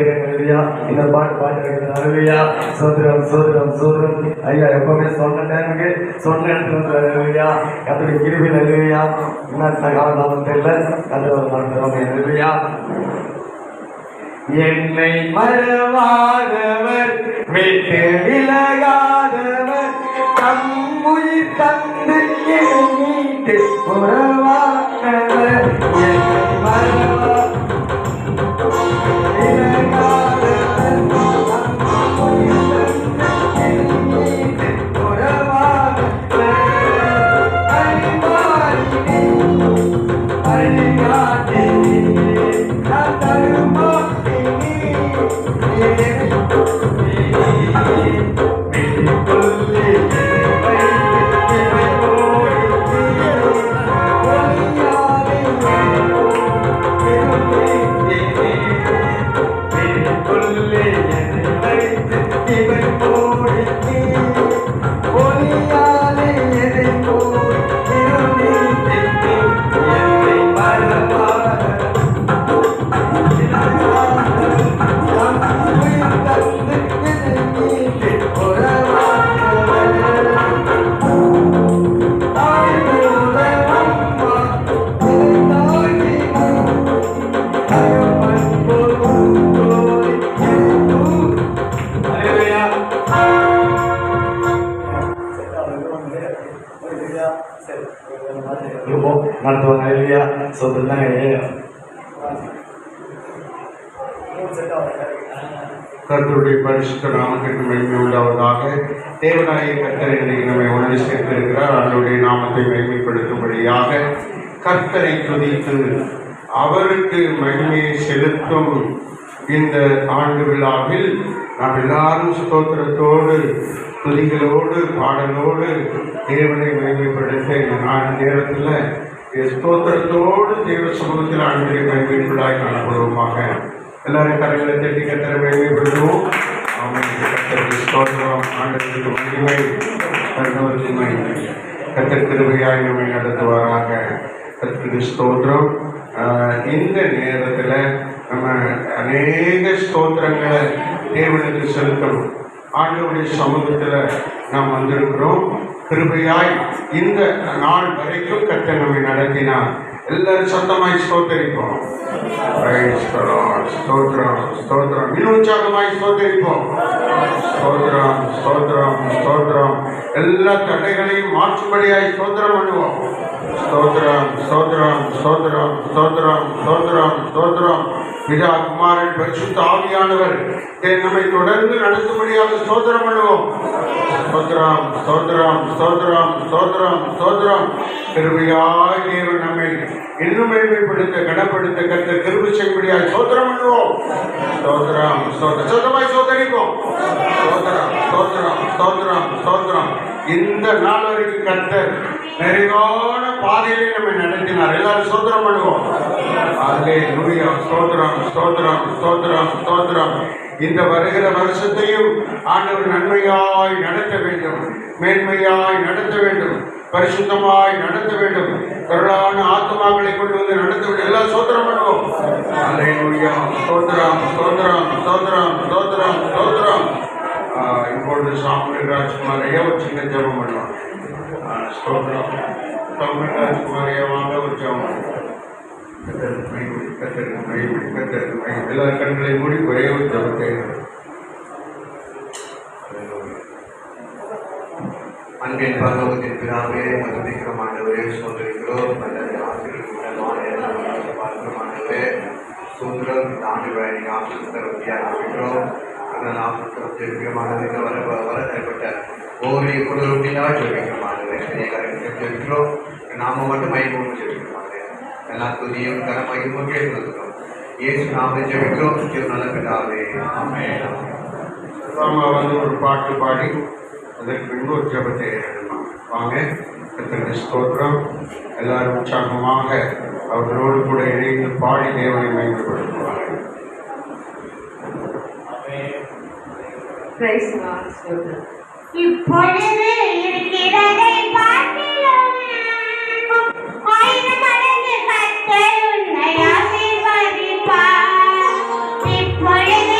இல்லையா? இந்த பாட்டு பாட்டு அருமையா சோதரம் சோதரம் சோதரம் ஐயா. எப்பவுமே சொன்ன டைமுக்கு சொன்ன இடத்துல இல்லையா? கத்தோட கிருபையில் இல்லையா? என்ன காலம் தெரியல. கத்தோட நடத்துறோம் இல்லையா? என்னை மறவாதவர் விட்டு விலகாதவர் தம்முயிர் தந்து மீட்டு உறவானவர். என்னை மறவா நடத்துவாங்க இல்லையா? சொல்லுங்க. கர்த்தருடைய பரிசுத்த நாமத்திற்கு மகிமை உண்டாவதாக. தேவனாகிய கர்த்தர் இன்றைக்கு நம்மை உணர்ந்து சேர்த்திருக்கிறார். அவருடைய நாமத்தை மகிமைப்படுத்தும்படியாக கர்த்தரை துதித்து அவருக்கு மகிமையை செலுத்தும் இந்த ஆண்டு விழாவில் நாம் எல்லாரும் ஸ்தோத்திரத்தோடு துதிகளோடு பாடலோடு தேவனை மகிமைப்படுத்த இந்த நேரத்தில் ஸ்தோத்திரத்தோடு தேவ சமூகத்தில் ஆண்டுகளை மகிமைப்படாய் காணப்படுவோமாக. எல்லாரும் கரைகளை தட்டி கத்தரை மகிமைப்படுத்துவோம். ஸ்தோத்திரம் ஆண்டவருக்கு மகிமை, கர்த்தருக்கு மகிமை. கர்த்தர் கிருபையாய் நம்மை நடத்துவாராக. கர்த்தருக்கு ஸ்தோத்திரம். இந்த நேரத்தில் நம்ம அநேக ஸ்தோத்திரங்களை தேவனுக்கு செலுத்தணும். ஆண்டவருடைய சமூகத்தில் நாம் வந்திருக்கிறோம். கிருபையாய் இந்த நாள் வரைக்கும் கர்த்தர் நம்மை நடத்தினார். எல்லாரும் சத்தமாய் ஸ்தோத்தரிப்போம். ஸ்தோத்திரம் ஸ்தோத்திரம். இன்னும் உற்சாகமாய் ஸ்தோத்தரிப்போம். ஸ்தோத்திரம் ஸ்தோத்திரம் ஸ்தோத்திரம். எல்லா தடைகளையும் மாற்றும்படியாய் ஸ்தோத்திரம் பண்ணுவோம். ஸ்தோத்திரம் ஸ்தோத்திரம் ஸ்தோத்திரம் ஸ்தோத்திரம் ஸ்தோத்திரம் ஸ்தோத்திரம். பிதா குமாரன் பரிசுத்த ஆவியானவர் நம்மை தொடர்ந்து நடத்தும்படியாக ஸ்தோத்திரம் பண்ணுவோம். ஸ்தோத்திரம் ஸ்தோத்திரம் ஸ்தோத்திரம் ஸ்தோத்திரம் ஸ்தோத்திரம். கிருபையாய் தேவன் நம்மை இன்னும் மேன்மைப்படுத்த கனப்படுத்த கர்த்தர் கிருபை செய்யும்படியாக ஸ்தோத்திரம் பண்ணுவோம். ஸ்தோத்திரம் ஸ்தோத்திரம். சொந்தமாய் ஸ்தோத்தரிப்போம். ஸ்தோத்திரம் ஸ்தோத்திரம் ஸ்தோத்திரம் ஸ்தோத்திரம். இந்த நாள் வரைக்கும் கர்த்தர் நிறைவான பாதையிலே நம்மை நடத்தினார். எல்லாரும் ஸ்தோத்திரம் பண்ணுவோம். அல்லேலூயா. ஸ்தோத்திரம் ஸ்தோத்திரம் ஸ்தோத்திரம் ஸ்தோத்திரம். இந்த வருகிற வருஷத்தையும் ஆண்டவர் நன்மையாய் நடத்த வேண்டும், மேன்மையாய் நடத்த வேண்டும், பரிசுத்தமாய் நடத்த வேண்டும், கருளான ஆத்மாக்களை கொண்டு வந்து நடத்த வேண்டும். எல்லாம் ஸ்தோத்திரம் பண்ணுவோம். அல்லேலூயா. ஸ்தோத்திரம் ஸ்தோத்திரம் ஸ்தோத்திரம் ஸ்தோத்திரம் ஸ்தோத்திரம். இப்பொழுது சாமி ராஜ்குமார் ஐயா ஒரு சின்ன ஜபம் பண்ணுவாங்க. ஸ்தோத்திரம். சாமி ராஜ்குமார் ஐயா வாங்க ஒரு ஜபம். எல்லா கண்களை மூடி ஒரே ஒரு ஜபத்தை. அன்பின் பரலோகத்தின் பிதாவே, மதுமிக்க ஆண்டவரே, சோதரிக்கிறோம். ஆண்டவரே சுந்தரம் ஆண்டு வேலை ஆசிரியர் அதனால் ஆசிரியர் வர ஏற்பட்ட ஒவ்வொரு குழுவினால் ஜெபிக்கிறோம். நாம மட்டும் மயமும் ஜெபிக்கிறோம். எல்லா துதியும் கனமயமும் கேட்கிறோம். இயேசு நாம ஜெபிக்கிறோம். நல்ல பிதாவே, ஆமென். வந்து ஒரு பாட்டு பாடி அதற்கு பின்பு ஒரு ஜபத்தை வாங்க. கர்த்தருக்கு ஸ்தோத்திரம். எல்லாரும் உற்சாகமாக அவர்களோடு கூட இணைந்து பாடி தேவனை மகிமைப்படுத்துவார்கள். இப்பொழுது இருக்கிறதை பார்க்கிறோம். ஆயிரம் மடங்கு கர்த்தர் உன்னை ஆசீர்வதிப்பார். இப்பொழுது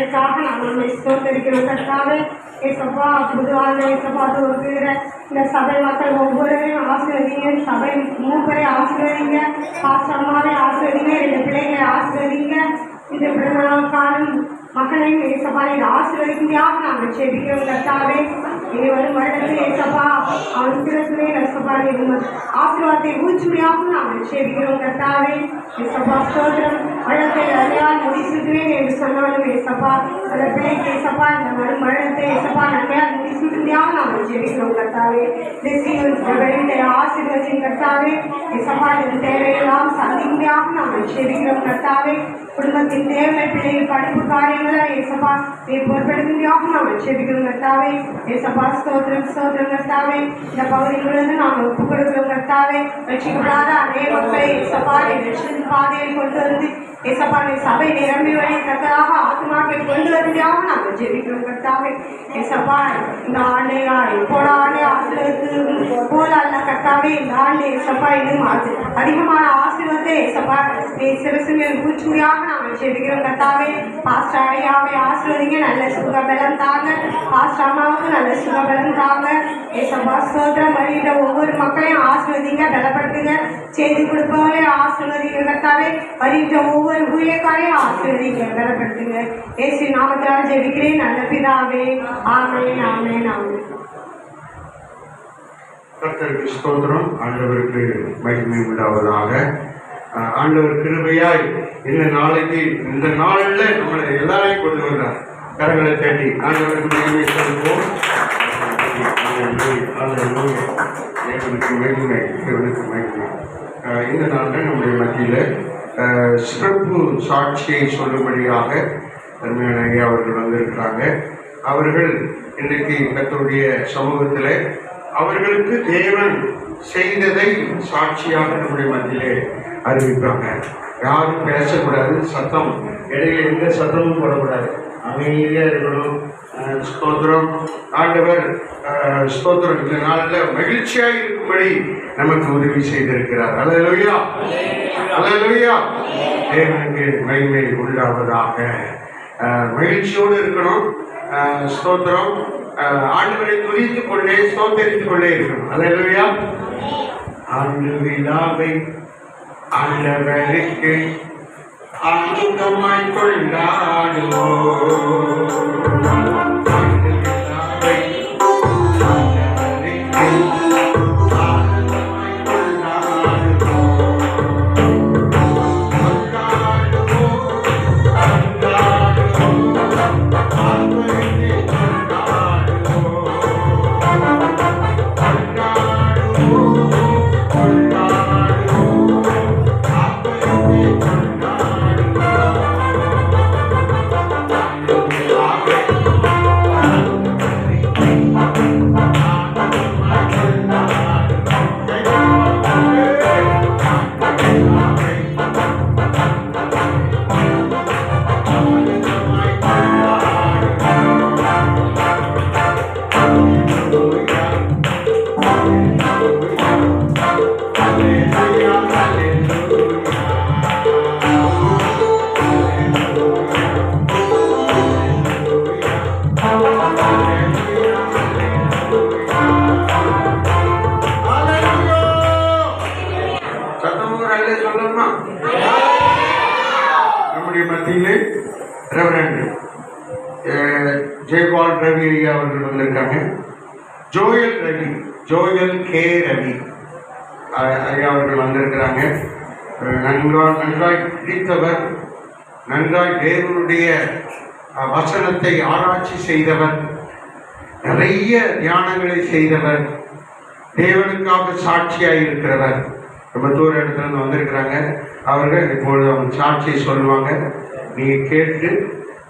வேலைக்காக நாங்கள் உண்மை ஸ்தோத்தரிக்கிறோம் கர்த்தாவே. ஏசப்பா புதுவான ஏசப்பா தோற்கிற இந்த சபை மக்கள் ஒவ்வொருவரையும் ஆசீர்வதிங்க. சபை மூப்பரை ஆசீர்வதிங்க. பாஸ்டர்மாரை ஆசீர்வதிங்க. இந்த பிள்ளைகளை ஆசீர்வதிங்க. இந்த காலம் மக்களையும் ஏசப்பா நீங்க ஆசீர்வதிக்கும்படியாக நாங்கள் செபிக்கிறோம் கர்த்தாவே. இனி வரும் வருடத்தில் ஏசப்பா அவன் சிறப்புமே ஏசப்பா நீங்க ஆசீர்வாதத்தை ஊற்றும்படியாக நாங்கள் செபிக்கிறோம் கர்த்தாவே. ஏசப்பா ஸ்தோத்திரம். வளத்தை அறியால் முடிசூட்டுவேன் என்று சொன்னாலும் ஏசப்பா அந்த பிள்ளைக்கு ஏசப்பா இந்த வரும் வருடத்தை ஏசப்பா நன்மையால் முடிசூட்டும்படியாக நாங்கள் செபிக்கிறோம் கர்த்தாவே. வெளியிட்ட ஆசீர்வதியும் கர்த்தாவே. ஏசப்பா இந்த தேவையெல்லாம் சந்திக்கும்படியாக நாங்கள் செபிக்கிறோம் கர்த்தாவே. குடும்பத்தின் தேவை பிள்ளைகள் படிப்பு காரியங்களை ஏசப்பா நீ பொறுப்பெடுக்கும்படியாக நாங்கள் செபிக்கிறோம் கர்த்தாவே. ஏசப்பா ஸ்தோத்திரம் ஸ்தோத்திரம் கர்த்தாவே. இந்த பகுதியிலிருந்து நாங்கள் ஒப்புக் கொடுக்கிறோம் கர்த்தாவே. ரட்சிக்கப்படாத அதே மக்களை ஏசப்பா ரட்சின் பாதையில் கொண்டு வந்து ஏசப்பா நீ சபை நிரம்பி வழித்தக்கதாக ஆத்மாக்களை கொண்டு வரும்படியாக நாங்கள் ஜெபிக்கிறோம் கர்த்தாவே. ஏசப்பா இந்த ஆண்டையா எப்போட ஆண்டை ஆசீர்வதித்து போல அல்ல கர்த்தாவே. இந்த ஆண்டு ஏசப்பா இன்னும் அதிகமான ஆசீர்வாதத்தை ஏசப்பா நீ சிறசு மேல் பூச்சுமையாக நாங்கள் ஜெபிக்கிறோம் கர்த்தாவே. பாஸ்டர் ஐயாவை ஆசீர்வதிங்க. நல்ல சுகபலம் தாங்க. பாஸ்டர் அம்மாவுக்கு நல்ல சுகபலம் தாங்க. ஏசப்பா ஸ்தோத்திரம். வருகிற ஒவ்வொரு மக்களையும் ஆசீர்வதிங்க. பலப்படுத்துங்க. செய்தி கொடுப்பவர்களே ஆசீர்வதிங்க கர்த்தாவே. வருகிற ஒவ்வொரு ஊழியக்காரையும் ஆசீர்வதிங்க. பலப்படுத்துங்க. இயேசு நாமத்தால் ஜெபிக்கிறேன் நல்ல பிதாவே. ஆமென் ஆமென் ஆமென். கர்த்தருக்கு ஸ்தோத்திரம். ஆண்டவருக்கு மகிமை உண்டாவதாக. ஆண்டவர் கிருபையாய் இந்த நாளைக்கு இந்த நாளில் நம்மளை எல்லாரையும் கொண்டு வந்தார். கரங்களை தேடி ஆண்டவருக்கு மகிமை சொல்வோம். தேவனுக்கு மகிமை, தேவனுக்கு மகிமை. இந்த நாளில் நம்முடைய மத்தியில் சிறப்பு சாட்சியை சொல்லும்படியாக அருமையான ஐயா அவர்கள் வந்திருக்கிறாங்க. அவர்கள் இன்றைக்கு கர்த்தருடைய சமூகத்தில் அவர்களுக்கு தேவன் செய்ததை சாட்சியாக நம்முடைய மத்தியிலே அறிவிப்பாங்க. யாரும் பேசக்கூடாது. சத்தம் இடையில எந்த சத்தமும் போடக்கூடாது. அமைதியாக இருக்கணும். ஸ்தோத்திரம். ஆண்டவர் ஸ்தோத்திரம் இந்த நாளில் மகிழ்ச்சியாக இருக்கும்படி நமக்கு உதவி செய்திருக்கிறார். அல்லேலூயா அல்லேலூயா. தேவனுக்கு மகிமை உண்டாவதாக. மகிழ்ச்சியோடு இருக்கணும். ஸ்தோத்திரம். ஆண்டவரை துதித்துக் கொண்டே ஸ்தோத்தரித்துக் கொண்டே இருக்கணும். அல்லேலூயா. ஆண்டு விழாவை ஆண்டவருக்கு ஆனந்தமாய் கொண்டாடுவோம். நம்முடைய மத்தியிலே ரெவரண்ட் ஜெயபால் ரவி ஐயா அவர்கள் வந்திருக்காங்க. ஜோயல் கே ரவி ஐயா அவர்கள் வந்திருக்கிறாங்க. நன்றாய் பிடித்தவர், நன்றாய் தேவனுடைய வசனத்தை ஆராய்ச்சி செய்தவர், நிறைய தியானங்களை செய்தவர், தேவனுக்காக சாட்சியாக இருக்கிறவர். ரொம்ப தூர இடத்துல இருந்து வந்திருக்கிறாங்க. அவர்கள் இப்பொழுது அவங்க சாட்சியை சொல்லுவாங்க. நீங்கள் கேட்டு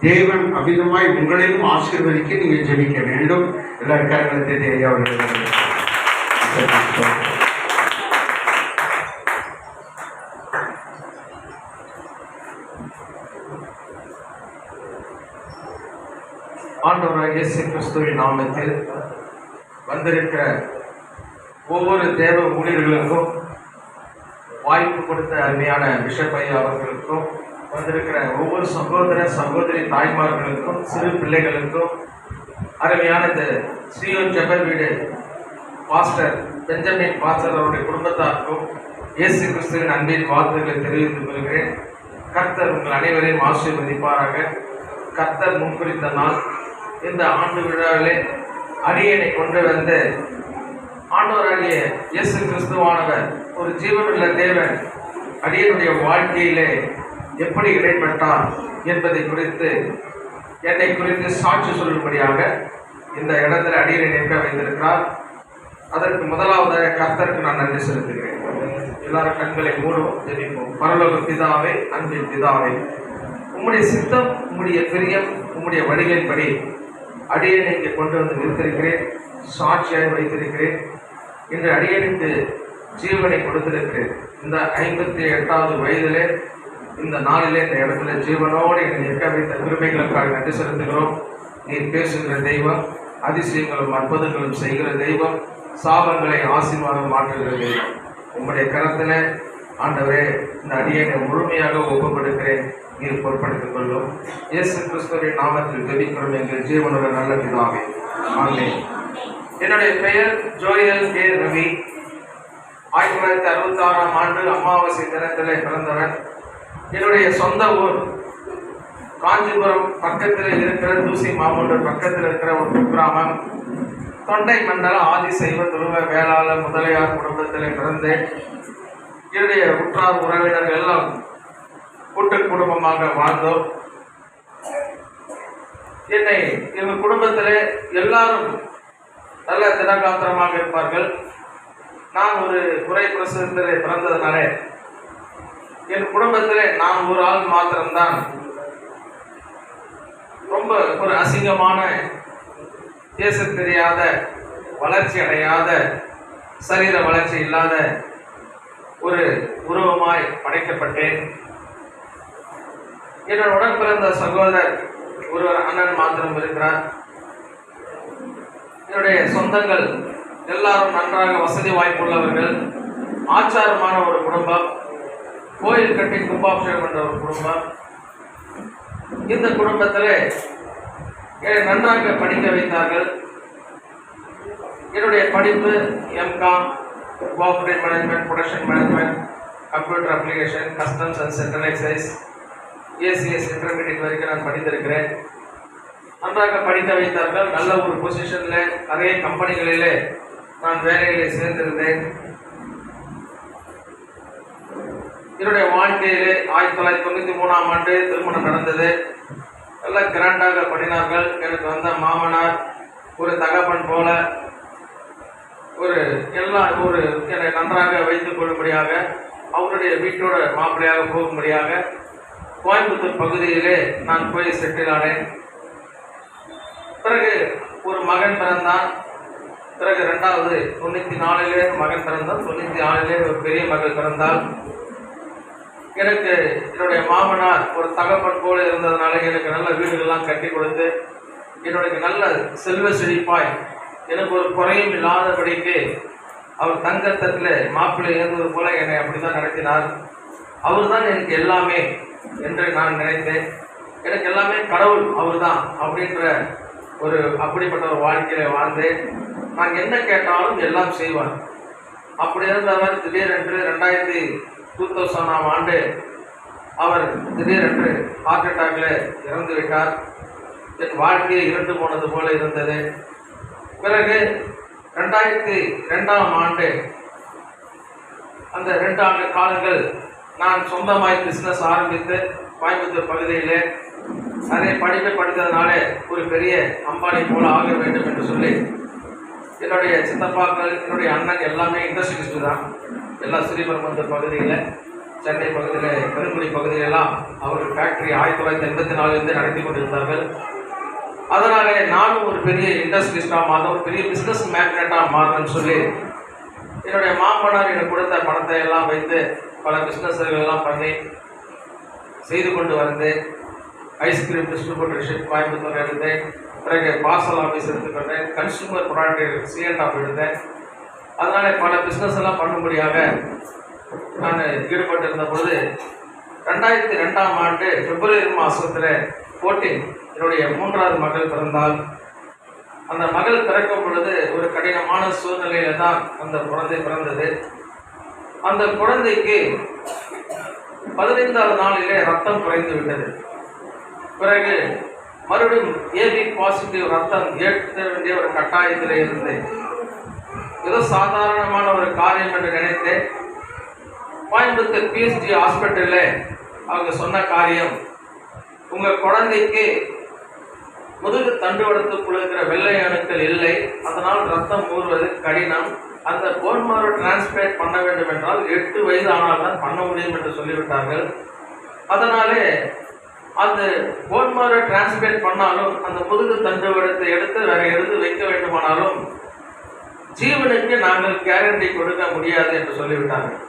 தேவன் அமிதமாய் உங்களையும் ஆசீர்வதிக்க நீங்கள் ஜெபிக்க வேண்டும். எல்லாரும் கரங்களை தேடி ஐயா அவர்கள் ஆண்டவராகிய இயேசு கிறிஸ்துவின் நாமத்தில் வந்திருக்கிற ஒவ்வொரு தேவ ஊழியர்களுக்கும் வாய்ப்பு கொடுத்த அருமையான பிஷப் ஐயா அவர்களுக்கும் வந்திருக்கிற ஒவ்வொரு சகோதர சகோதரி தாய்மார்களுக்கும் சிறு பிள்ளைகளுக்கும் அருமையான இந்த ஸ்ரீயோன் ஜெப வீடு பாஸ்டர் பெஞ்சமின் பாஸ்டர் அவருடைய குடும்பத்தாருக்கும் இயேசு கிறிஸ்துவின் அன்பின் வார்த்தைகளை தெரிவித்துக் கொள்கிறேன். கர்த்தர் உங்கள் அனைவரையும் ஆசீர்வதிப்பாராக. கர்த்தர் முன்குறித்த நாள் இந்த ஆண்டு விழாவிலே அடியனை கொண்டு வந்த ஆண்டவராகிய இயேசு கிறிஸ்துவானவர் ஒரு ஜீவனுள்ள தேவன் அடியனுடைய வாழ்க்கையிலே எப்படி இடைப்பட்டார் என்பதை குறித்து என்னை குறித்து சாட்சி சொல்லும்படியாக இந்த இடத்துல அடியனை நிற்க வைத்திருக்கிறார். அதற்கு முதலாவதாக கர்த்தருக்கு நான் நன்றி செலுத்துகிறேன். எல்லாரும் கண்களை மூடும், ஜெபிப்போம். பரலோக பிதாவே, அன்பின் பிதாவே, உம்முடைய சித்தம், உம்முடைய பிரியம், உம்முடைய வழிகளின்படி அடியனை இங்கே கொண்டு வந்து நிறுத்திருக்கிறேன், சாட்சியாக வைத்திருக்கிறேன். இன்று அடியனுக்கு ஜீவனை கொடுத்திருக்கிறேன். இந்த 58வது வயதிலே இந்த நாளிலே இந்த இடத்துல ஜீவனோடு என்னை நிற்க வைத்த கிருபைகளுக்காக நன்றி செலுத்துகிறோம். நீர் பேசுகிற தெய்வம், அதிசயங்களும் அற்புதங்களும் செய்கிற தெய்வம், சாபங்களை ஆசீர்வாதம் மாற்றுகிற தெய்வம். உங்களுடைய கரத்தில் ஆண்டவரே இந்த அடியனை முழுமையாக ஒப்புக்கொடுக்கிறேன். நீர் பொறுப்படுத்திக் கொள்ளும். இயேசு கிறிஸ்துவின் நாமத்தில் ஜெபிக்கிறோம் எங்கள் ஜீவனோட நல்ல பிதாவே, ஆமென். என்னுடைய பெயர் ஜோயல் கே ரவி. 1966ஆம் ஆண்டு அமாவாசை தினத்திலே பிறந்தவன். என்னுடைய சொந்த ஊர் காஞ்சிபுரம் பக்கத்தில் இருக்கிற தூசி மாமூண்டர் பக்கத்தில் இருக்கிற ஒரு குக்கிராமம். தொண்டை மண்டல ஆதிசைவ துருவ வேளாளர் முதலியார் குடும்பத்தில் பிறந்தேன். என்னுடைய உற்றார் உறவினர்கள் எல்லாம் கூட்டு குடும்பமாக வாழ்ந்தோம். என்னை எங்கள் குடும்பத்தில் எல்லாரும் நல்ல திடகாத்திரமாக இருப்பார்கள். நான் ஒரு குறை பிரசவத்தில் பிறந்ததுனால என் குடும்பத்தில் நான் ஒரு ஆள் மாத்திரம்தான் ரொம்ப ஒரு அசிங்கமான, பேச தெரியாத, வளர்ச்சி அடையாத, சரீர வளர்ச்சி இல்லாத ஒரு உருவமாய் படைக்கப்பட்டேன். என்னோட உடன் பிறந்த சகோதரர் ஒருவர் அண்ணன் மாத்திரம் இருக்கிறார். என்னுடைய சொந்தங்கள் எல்லாரும் நன்றாக வசதி வாய்ப்புள்ளவர்கள். ஆச்சாரமான ஒரு குடும்பம். கோயில் கட்டி கும்பாபிஷேகம் என்ற ஒரு குடும்பம். இந்த குடும்பத்தில் என்னை நன்றாக படிக்க வைத்தார்கள். என்னுடைய படிப்பு MCom, cooperate management, production management, computer application, customs and central excise, ACS intermediate வரைக்கும் நான் படித்திருக்கிறேன். நன்றாக படிக்க வைத்தார்கள். நல்ல ஒரு பொசிஷனில் நிறைய கம்பெனிகளிலே நான் வேலைகளை சேர்ந்திருந்தேன். என்னுடைய வாழ்க்கையிலே 1993ஆம் ஆண்டு திருமணம் நடந்தது. நல்லா கிராண்டாக பண்ணினார்கள். எனக்கு வந்த மாமனார் ஒரு தகப்பன் போல ஒரு என்னை நன்றாக வைத்துக் கொள்ளும்படியாக, அவருடைய வீட்டோட மாப்பிள்ளையாக போகும்படியாக கோயம்புத்தூர் பகுதியிலே நான் போய் செட்டில் ஆனேன். பிறகு ஒரு மகன் பிறந்தான். பிறகு 94 மகன் பிறந்தான். 96 ஒரு பெரிய மகள் பிறந்தால். எனக்கு என்னுடைய மாமனார் ஒரு தகப்பன் போல இருந்ததுனால எனக்கு நல்ல வீடுகள்லாம் கட்டி கொடுத்து, என்னுடைய நல்ல செல்வ செழிப்பாய், எனக்கு ஒரு குறையும் இல்லாதபடிக்கு அவர் தங்கத்தட்டில் மாப்பிள்ளை இருந்தது போல என்னை அப்படிதான் நடத்தினார். அவர் தான் எனக்கு எல்லாமே என்று நான் நினைத்தேன். எனக்கு எல்லாமே கடவுள் அவர் தான் அப்படின்ற அப்படிப்பட்ட ஒரு வாழ்க்கையில வாழ்ந்தேன். நான் என்ன கேட்டாலும் எல்லாம் செய்வார். அப்படி இருந்தவர் திடீரென்று 2000ஆம் ஆண்டு அவர் திடீரென்று ஹார்ட் அட்டாக்ல இறந்து விட்டார். என் வாழ்க்கையை இருண்டு போனது போல இருந்தது. பிறகு 2002ஆம் ஆண்டு, அந்த 2 ஆண்டு காலங்கள் நான் சொந்தமாய் பிஸ்னஸ் ஆரம்பித்து கோயம்புத்தூர் பகுதியிலே நிறைய படிப்பை படித்ததுனால ஒரு பெரிய அம்பானி போல ஆக வேண்டும் என்று சொல்லி என்னுடைய சித்தப்பாக்கள், என்னுடைய அண்ணன் எல்லாமே இண்டஸ்ட்ரியலிஸ்ட் தான். எல்லாம் ஸ்ரீபெரும்புதூர் பகுதியில், சென்னை பகுதியில், பெருங்குடி பகுதியிலெல்லாம் அவர்கள் ஃபேக்டரி 1984 நடத்தி கொண்டிருந்தார்கள். அதனாலே நானும் ஒரு பெரிய இண்டஸ்ட்ரியலிஸ்டாக மாறும், ஒரு பெரிய பிஸ்னஸ் மேக்னெட்டாக மாறணும்னு சொல்லி என்னுடைய மாமனார் எனக்கு கொடுத்த பணத்தை எல்லாம் வைத்து பல பிஸ்னஸ்லாம் பண்ணி செய்து கொண்டு வந்தேன். ஐஸ்கிரீம் டிஸ்ட்ரிபியூட்டர்ஷிப் கோயம்புத்தூர் எடுத்தேன். பிறகு பார்சல் ஆஃபீஸ் எடுத்துக்கொண்டேன். கன்சூமர் ப்ராடக்ட் C&F எடுத்தேன். அதனால் பல பிஸ்னஸ் எல்லாம் பண்ணும்படியாக நான் ஈடுபட்டிருந்த பொழுது 2002ஆம் ஆண்டு பிப்ரவரி மாதத்தில் 14 என்னுடைய 3வது மகள் பிறந்தால். அந்த மகள் பிறக்கும் பொழுது ஒரு கடினமான சூழ்நிலையில தான் அந்த குழந்தை பிறந்தது. அந்த குழந்தைக்கு 15வது நாளிலே ரத்தம் குறைந்து விட்டது. பிறகு மறுபடியும் ஏபி பாசிட்டிவ் ரத்தம் ஏற்ற வேண்டிய ஒரு கட்டாயத்தில் இருந்து ஏதோ சாதாரணமான ஒரு காரியம் என்று நினைத்தேன். கோயம்புத்தூர் PSG ஹாஸ்பிட்டலில் அவங்க சொன்ன காரியம், உங்கள் குழந்தைக்கு முதுகு தண்டுவடத்துக்குள் இருக்கிற வெள்ளை அணுக்கள் இல்லை, அதனால் ரத்தம் ஊறுவது கடினம். அந்த போன் மாரோ டிரான்ஸ்பிளேட் பண்ண வேண்டும் என்றால் 8 வயது ஆனால் தான் பண்ண முடியும் என்று சொல்லிவிட்டார்கள். அதனாலே அந்த போன் மாரோ டிரான்ஸ்பிளேட் பண்ணாலும் அந்த முதுகு தண்டுவடத்தை எடுத்து வேற எடுத்து வைக்க வேண்டுமானாலும் ஜீவனுக்கு நாங்கள் கேரண்டி கொடுக்க முடியாது என்று சொல்லிவிட்டார்கள்.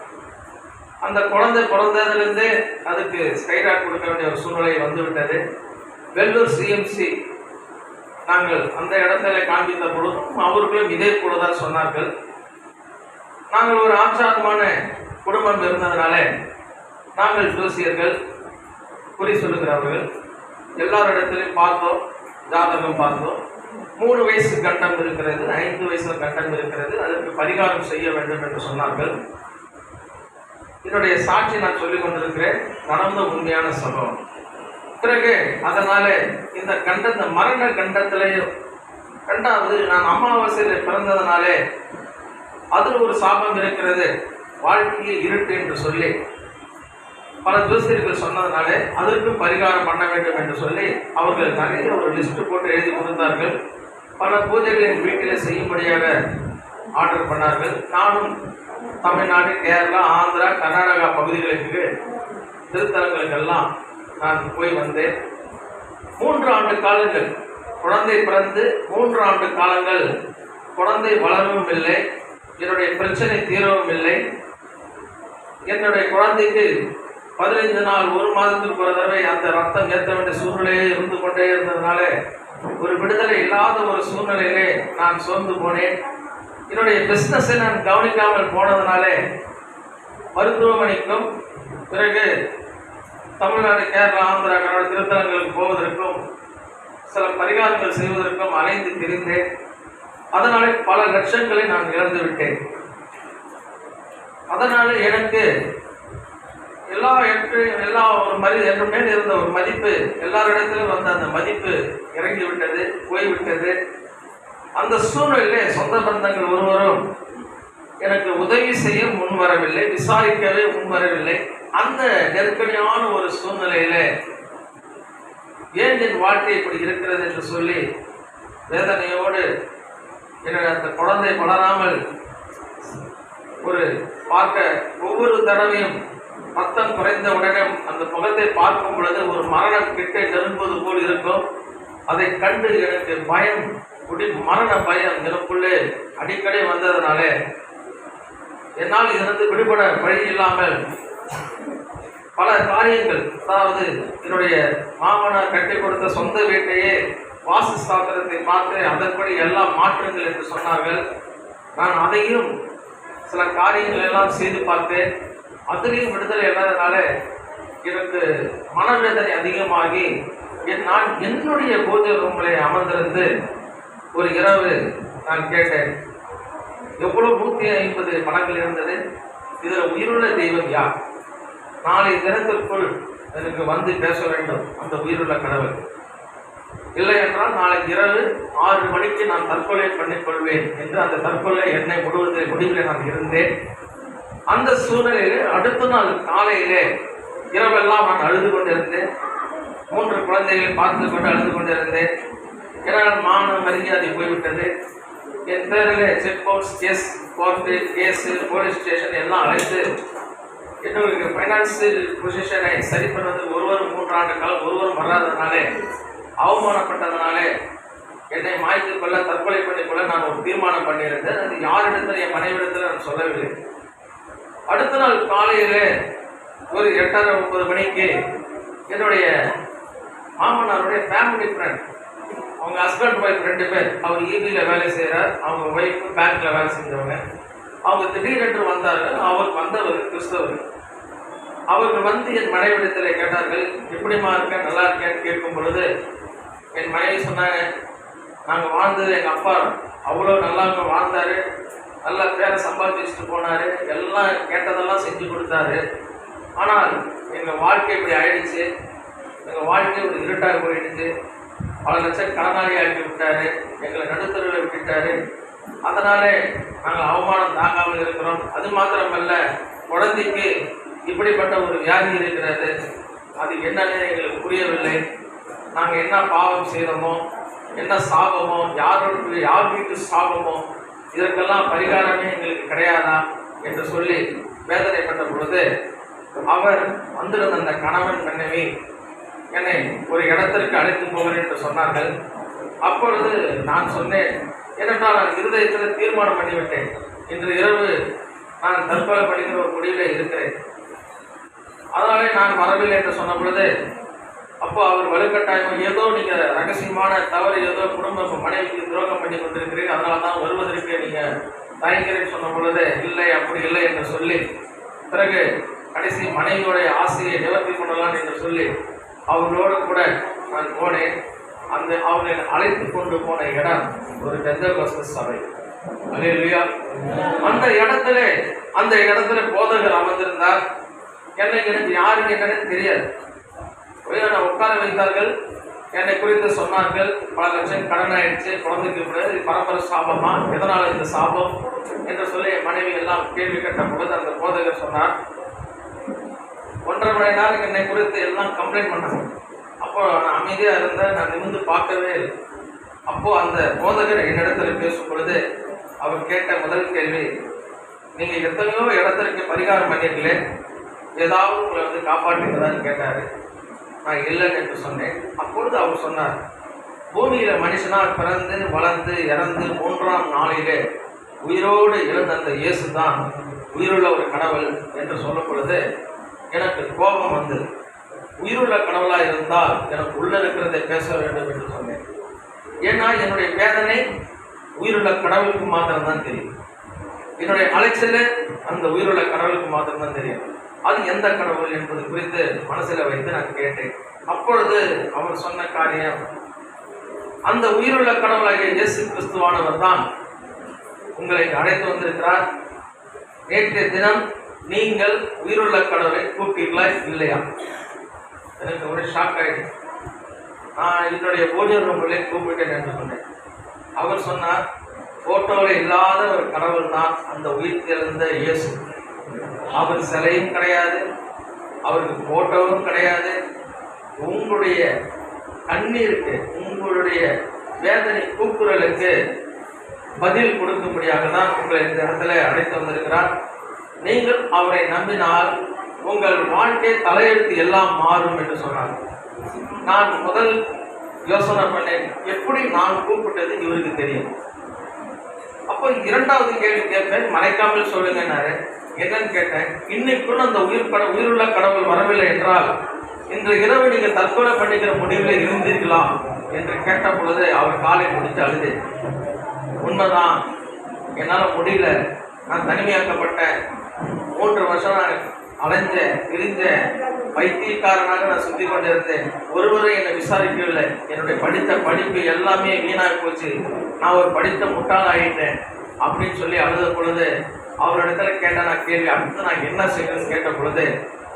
அந்த குழந்தை பிறந்ததிலிருந்தே அதுக்கு ஸ்கைராக் கொடுக்க வேண்டிய ஒரு சூழ்நிலை வந்துவிட்டது. வெள்ளூர் CMC நாங்கள் அந்த இடத்துல காண்பித்த பொழுதும் அவர்களும் இதே போலதான் சொன்னார்கள். நாங்கள் ஒரு ஆச்சாரமான குடும்பம் இருந்ததுனால நாங்கள் ஜோசியர்கள், குறி சொல்லுகிறவர்கள் எல்லாரிடத்திலையும் பார்த்தோம், ஜாதகம் பார்த்தோம். 3 வயசு கட்டம் இருக்கிறது, 5 வயசு கட்டம் இருக்கிறது, அதற்கு பரிகாரம் செய்ய வேண்டும் என்று சொன்னார்கள். என்னுடைய சாட்சி நான் சொல்லிக் கொண்டிருக்கிறேன், நடந்த உண்மையான சம்பவம். பிறகு அதனால இந்த கண்டத்தை மரண கண்டத்திலையும் 2வது நான் அமாவாசையில் பிறந்ததுனாலே அதில் ஒரு சாபம் இருக்கிறது, வாழ்க்கையை இருட்டு என்று சொல்லி பல ஜோசியர்கள் சொன்னதுனால அதற்கும் பரிகாரம் பண்ண வேண்டும் என்று சொல்லி அவர்கள் நிறைய ஒரு லிஸ்ட் போட்டு எழுதி கொடுத்தார்கள். பல பூஜைகளின் வீட்டிலே செய்யும்படியாக ஆர்டர் பண்ணார்கள். நானும் தமிழ்நாடு, கேரளா, ஆந்திரா, கர்நாடகா பகுதிகளுக்கு திருத்தலங்களுக்கெல்லாம் நான் போய் வந்தேன். 3 ஆண்டு காலங்கள் குழந்தை பிறந்து 3 ஆண்டு காலங்கள் குழந்தை வளரவும் இல்லை, என்னுடைய பிரச்சனை தீரவும் இல்லை. என்னுடைய குழந்தைக்கு 15 நாள் 1 மாதத்துக்கு ஒரு தடவை அந்த ரத்தம் ஏற்ற வேண்டிய சூழ்நிலையே இருந்து கொண்டே இருந்ததுனால ஒரு விடுதலை இல்லாத ஒரு சூழ்நிலையிலே நான் சோர்ந்து போனேன். என்னுடைய பிஸ்னஸை நான் கவனிக்காமல் போனதுனாலே மருத்துவமனைக்கும் பிறகு தமிழ்நாடு, கேரளா, ஆந்திரா, கர்நாடகா திருத்தலங்களுக்கு போவதற்கும் சில பரிகாரங்கள் செய்வதற்கும் அலைந்து திரிந்தேன். அதனாலே பல லட்சங்களை நான் இழந்து விட்டேன். அதனால எனக்கு எல்லா ஒரு என் மேல் இருந்த ஒரு மதிப்பு, எல்லாரிடத்திலும் வந்த அந்த மதிப்பு இறங்கி விட்டது, போய்விட்டது. அந்த சூழ்நிலையிலே சொந்த பந்தங்கள் ஒருவரும் எனக்கு உதவி செய்ய முன்வரவில்லை, விசாரிக்கவே முன்வரவில்லை. அந்த நெருக்கடியான ஒரு சூழ்நிலையில ஏன் என் வாழ்க்கை இப்படி இருக்கிறது என்று சொல்லி வேதனையோடு என்னுடைய அந்த குழந்தை வளராமல் ஒரு பார்க்க ஒவ்வொரு தடவையும் ரத்தம் குறைந்த உடனே அந்த முகத்தை பார்க்கும் பொழுது ஒரு மரணம் கிட்ட நெருங்குவது போல் இருக்கும். அதை கண்டு எனக்கு பயம், மரண பயம் எனக்குள்ளே அடிக்கடி வந்ததுனாலே என்னால் இதிலிருந்து விடுபட வழி இல்லாமல் பல காரியங்கள், அதாவது என்னுடைய மாமனார் கட்டி கொடுத்த சொந்த வீட்டையே வாஸ்து சாஸ்திரத்தை பார்த்து அதன்படி எல்லாம் மாற்றுங்கள் என்று சொன்னார்கள். நான் அதையும் சில காரியங்கள் எல்லாம் செய்து பார்த்தேன். அதிலையும் விடுதலை இல்லாதனால எனக்கு மனவேதனை அதிகமாகி நான் என்னுடைய பூஜை ரூமிலே அமர்ந்திருந்து ஒரு இரவு நான் கேட்டேன், எவ்வளவு 150 பணங்கள் இருந்தது, இதில் உயிருள்ள தெய்வம் யார்? நாளை தினத்திற்குள் எனக்கு வந்து பேச வேண்டும் அந்த உயிருள்ள கடவுள். இல்லை என்றால் நாளை இரவு 6 மணிக்கு நான் தற்கொலை பண்ணிக்கொள்வேன் என்று அந்த தற்கொலை என்னை முடிவில் நான் இருந்தேன். அந்த சூழ்நிலையிலே அடுத்த நாள் காலையிலே இரவெல்லாம் நான் அழுது கொண்டிருந்தேன். 3 குழந்தைகளை பார்த்து கொண்டு அழுது கொண்டிருந்தேன். ஏனால் மான மரியாதை போய்விட்டது. என் பேரில் cheque bounce case, court case, police station எல்லாம் அழைத்து என்னுடைய ஃபைனான்சியல் பொசிஷனை சரி பண்ணுவதற்கு ஒருவரும் 3 ஆண்டு காலம் ஒருவரும் வராதனாலே, அவமானப்பட்டதுனாலே என்னை மாய்த்து கொள்ள, தற்கொலை பண்ணிக்கொள்ள நான் ஒரு தீர்மானம் பண்ணியிருந்தேன். அது யாரிடத்தில், என் மனைவிடத்தில் நான் சொல்லவில்லை. அடுத்த நாள் காலையில் ஒரு 8:30-9 மணிக்கு என்னுடைய மாமனாருடைய ஃபேமிலி ஃப்ரெண்ட், அவங்க ஹஸ்பண்ட் ஒய்ஃப் 2 பேர், அவர் ஈபியில் வேலை செய்கிறார், அவங்க ஒய்ஃபு பேங்க்கில் வேலை செஞ்சவங்க. அவங்க திடீரென்று வந்தார்கள். அவர் வந்தவர் கிறிஸ்தவர். அவர்கள் வந்து என் மனைவிடத்தில் கேட்டார்கள், எப்படிமா இருக்க, நல்லா இருக்கேன்னு கேட்கும் பொழுது என் மனைவி சொன்னாங்க, நாங்கள் வாழ்ந்தது எங்கள் அப்பா அவ்வளோ நல்லா வாழ்ந்தாரு, நல்லா பேரை சம்பாதிச்சுட்டு போனார், எல்லாம் கேட்டதெல்லாம் செஞ்சு கொடுத்தாரு. ஆனால் எங்கள் வாழ்க்கை இப்படி ஆயிடுச்சு, எங்கள் வாழ்க்கை ஒரு இருட்டாக போயிடுச்சு, பல லட்சம் கடனாளி ஆக்கி விட்டாரு, எங்களை நடுத்தருவில் விட்டுட்டாரு. அதனாலே நாங்கள் அவமானம் தாங்காமல் இருக்கிறோம். அது மாத்திரமல்ல, குழந்தைக்கு இப்படிப்பட்ட ஒரு வியாதி இருக்கிறது, அது என்னன்னு எங்களுக்கு புரியவில்லை. நாங்கள் என்ன பாவம் செய்தோமோ, என்ன சாபமோ, யார் வீட்டு சாபமோ, இதற்கெல்லாம் பரிகாரமே எங்களுக்கு கிடையாதா என்று சொல்லி வேதனைப்பட்ட பொழுது அவர் வந்திருந்த அந்த கணவன் மனைவி என்னை ஒரு இடத்திற்கு அழைத்து போகிறேன் என்று சொன்னார்கள். அப்பொழுது நான் சொன்னேன், ஏனென்றால் நான் இருதயத்தில் தீர்மானம் பண்ணிவிட்டேன், இன்று இரவு நான் தற்கொலை பண்ணிக்கிற ஒரு முடிவில் இருக்கிறேன், அதனாலே நான் வரவில்லை என்று சொன்ன பொழுது, அப்போ அவர் வலுக்கட்டாயம், ஏதோ நீங்கள் ரகசியமான தவறு, ஏதோ குடும்ப மனைவிக்கு துரோகம் பண்ணி கொண்டிருக்கிறீர்கள், அதனால தான் வருவதற்கு நீங்கள் தயங்கிறேன்னு சொன்ன பொழுது, இல்லை அப்படி இல்லை என்று சொல்லி, பிறகு கடைசி மனைவியோடைய ஆசையை நிவர்த்தி பண்ணலாம் என்று சொல்லி அவர்களோடு கூட நான் போனேன். அவர்களை அழைத்து கொண்டு போன இடம் ஒரு பெந்தகோஸ்து சபை. அல்லேலூயா. அந்த இடத்துல போதகர் அமர்ந்திருந்தார். எனக்கு யாருக்கு என்னன்னு தெரியாது. நான் உட்கார வைத்தார்கள், என்னை குறித்து சொன்னார்கள், பல லட்சம் கடன் ஆயிடுச்சு, குழந்தைக்கு கூட பரம்பரை சாபமா, எதனால இந்த சாபம் என்று சொல்லி என் மனைவி எல்லாம் கேள்வி கேட்ட பொழுது அந்த போதகர் சொன்னார், 1.5 மணி நேரம் என்னை குறித்து எல்லாம் கம்ப்ளைண்ட் பண்ணாங்க. அப்போ நான் அமைதியாக இருந்தேன், நான் நிமிர்ந்து பார்க்கவே இல்லை. அப்போது அந்த போதகர் என்னிடத்தில் பேசும் பொழுது அவர் கேட்ட முதல் கேள்வி, நீங்கள் எத்தனையோ இடத்திற்கு பரிகாரம் பண்ணியிருக்கீங்களே, ஏதாவது உங்களை வந்து காப்பாற்றுகிறதான்னு கேட்டார். நான் இல்லைன்னு என்று சொன்னேன். அப்பொழுது அவர் சொன்னார், பூமியில் மனுஷனாக பிறந்து வளர்ந்து இறந்து 3ஆம் நாளிலே உயிரோடு எழுந்த அந்த இயேசு தான் உயிருள்ள ஒரு கடவுள் என்று சொல்லும் பொழுது எனக்கு கோபம் வந்தது. உயிருள்ள கடவுளாக இருந்தால் எனக்கு உள்ள இருக்கிறதை பேச வேண்டும் என்று சொன்னேன். ஏன்னா என்னுடைய வேதனை உயிருள்ள கடவுளுக்கு மாத்திரம்தான் தெரியும், என்னுடைய அலைச்சல் அந்த உயிருள்ள கடவுளுக்கு மாத்திரம்தான் தெரியும். அது எந்த கடவுள் என்பது குறித்து மனசில் வைத்து நான் கேட்டேன். அப்பொழுது அவர் சொன்ன காரியம், அந்த உயிருள்ள கடவுளாகிய இயேசு கிறிஸ்துவானவர் தான் உங்களை அழைத்து வந்திருக்கிறார். நேற்றைய தினம் நீங்கள் உயிருள்ள கடவுளை கூப்பிட்டீர்களா இல்லையா? எனக்கு ஒரு ஷாக் ஆயிடுச்சு. நான் என்னுடைய பூஜை ரூமிலே கூப்பிட்டேன் என்று சொன்னேன். அவர் சொன்னார், போட்டோவில் இல்லாத ஒரு கடவுள் தான் அந்த உயிர் தெழுந்த இயேசு. அவர் சிலையும் கிடையாது, அவருக்கு போட்டோவும் கிடையாது. உங்களுடைய கண்ணீருக்கு, உங்களுடைய வேதனை கூக்குரலுக்கு பதில் கொடுக்கும்படியாக தான் உங்களை இந்த இடத்துல அழைத்து வந்திருக்கிறார். நீங்கள் அவரை நம்பினால் உங்கள் வாழ்க்கை தலையெழுத்து எல்லாம் மாறும் என்று சொன்னார். நான் முதல் யோசனை பண்ணேன், எப்படி நான் கூப்பிட்டது இவருக்கு தெரியும். அப்போ 2வது கேள்வி கேட்பேன், மறைக்காமல் சொல்லுங்கன்னாரு. என்னன்னு கேட்டேன், இன்னைக்குள்ள அந்த உயிருள்ள கடவுள் வரவில்லை என்றால் இன்று இரவு நீங்கள் தற்கொலை பண்ணிக்கிற முடிவில் இருந்தீர்களா என்று கேட்ட பொழுது அவர் காலை முடித்து அழுது, உண்மைதான், என்னால் முடியல, நான் தனிமையாக்கப்பட்டேன், 3 வருஷம் நான் அலைஞ்சேன் திரிஞ்சேன், வைத்தியக்காரனாக நான் சுற்றி கொண்டிருந்தேன், ஒருவரை என்னை விசாரிக்கவில்லை, என்னுடைய படித்த படிப்பு எல்லாமே வீணாக போச்சு, நான் ஒரு படித்த முட்டாள் ஆகிட்டேன் அப்படின்னு சொல்லி அழுத பொழுது அவரிடத்துல கேட்ட நான் கேள்வி, அடுத்து நான் என்ன செய்யணும்னு கேட்ட பொழுது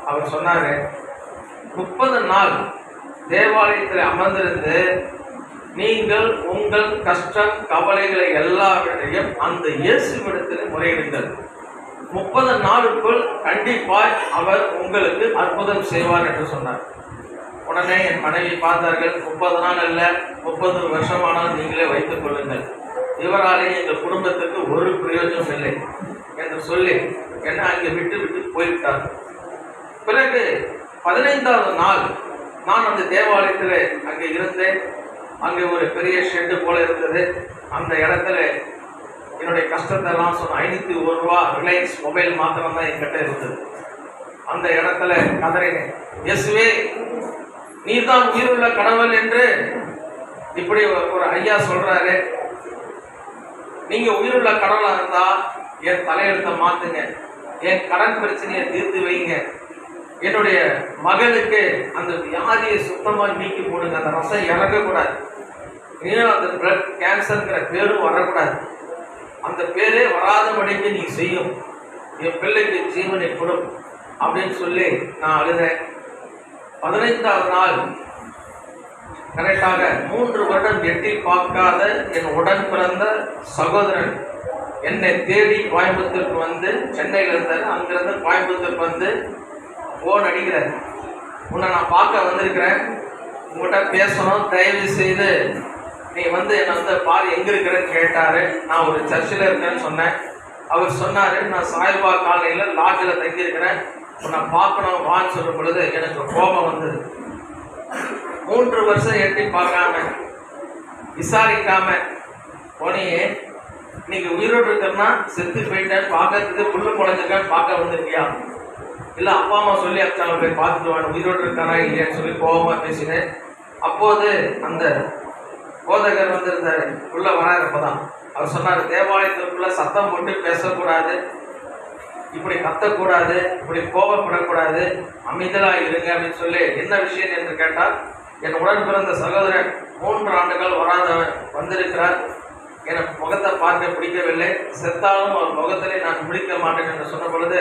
அவர் சொன்னார், 30 நாள் தேவாலயத்தில் அமர்ந்திருந்து நீங்கள் உங்கள் கஷ்டம் கவலைகளை எல்லாவற்றையும் அந்த இயேசுவிடத்தில் முறையிடுங்கள், 30 நாளுக்குள் கண்டிப்பாய் அவர் உங்களுக்கு அற்புதம் செய்வார் என்று சொன்னார். உடனே என் மனைவி பார்த்தார்கள், 30 நாள் அல்ல 30 வருஷமானால் நீங்களே வைத்துக் கொள்ளுங்கள், இவராலே எங்கள் குடும்பத்துக்கு ஒரு பிரயோஜனம் இல்லை என்று சொல்லி என்னை அங்கே விட்டு போய்விட்டார். பிறகு 15வது நாள் நான் அந்த தேவாலயத்தில் அங்கே இருந்தேன். அங்கே ஒரு பெரிய ஷெட்டு போல இருந்தது. அந்த இடத்துல என்னுடைய கஷ்டத்தெல்லாம் சொன்ன 501 ரூபா ரிலையன்ஸ் மொபைல் மாத்திரம்தான் என்கிட்ட இருந்தது. அந்த இடத்துல கதறினேன், இயேசுவே நீர்தான் உயிருள்ள கடவுள் என்று இப்படி ஒரு ஐயா சொல்றாரு, நீங்க உயிருள்ள கடவுளா இருந்தா என் தலையெழுத்தை மாத்துங்க, என் கடன் பிரச்சனையை தீர்த்து வைங்க, என்னுடைய மகளுக்கு அந்த வியாதியை சுத்தமாக நீக்கி போடுங்க, அந்த ரசம் இறங்கக்கூடாது, இன்னும் அந்த பிளட் கேன்சருங்கிற பேரும் வரக்கூடாது, அந்த பேரே வராதபடிக்கு நீ செய்யும், என் பிள்ளைக்கு ஜீவனை கொடும் அப்படின்னு சொல்லி நான் அழுதேன். 15வது நாள் கரெக்டாக 3 வருடம் எட்டி பார்க்காத என் உடன் பிறந்த சகோதரன் என்னை தேடி கோயம்புத்தூருக்கு வந்து, சென்னையில் இருந்தார், அங்கிருந்து கோயம்புத்தூருக்கு வந்து ஃபோன் அடிக்கிறார். உன்னை நான் பார்க்க வந்திருக்கிறேன், உங்கள்கிட்ட பேசணும், தயவு செய்து நீ வந்து என்னை வந்து பாரு எங்கே இருக்கிறேன்னு கேட்டார். நான் ஒரு சர்ச்சில் இருக்கேன்னு சொன்னேன். அவர் சொன்னார், நான் சாய்பா காலனியில் லாட்ஜில் தங்கியிருக்கிறேன், உன்னை பார்க்கணும் வான்னு சொல்லும் பொழுது எனக்கு கோபம் வந்தது. 3 வருஷம் எட்டி பார்க்காம விசாரிக்காம போனியே, இன்னைக்கு உயிரோடு இருக்கிறனா செத்து போயிட்டேன்னு பார்க்கறதுக்கு புல்லு முளைஞ்சிருக்கான்னு பார்க்க வந்திருக்கியா, இல்லை அப்பா அம்மா சொல்லி அச்சாங்க போய் பார்த்துட்டு வாங்க உயிரோடு இருக்கானா இல்லையான்னு சொல்லி கோபமாக பேசினேன். அப்போது அந்த போதகர் வந்திருந்தார், உள்ள வராதப்பதான் அவர் சொன்னார், தேவாலயத்திற்குள்ள சத்தம் போட்டு பேசக்கூடாது, இப்படி கத்தக்கூடாது, இப்படி கோபப்படக்கூடாது, அமைதலாக இருங்க அப்படின்னு சொல்லி. என்ன விஷயம் என்று கேட்டால், என் உடன் பிறந்த சகோதரன் 3 ஆண்டுகள் வராதவன் வந்திருக்கிறார், எனக்கு முகத்தை பார்க்க பிடிக்கவில்லை, செத்தாலும் அவர் முகத்திலே நான் முடிக்க மாட்டேன் என்று சொன்ன பொழுது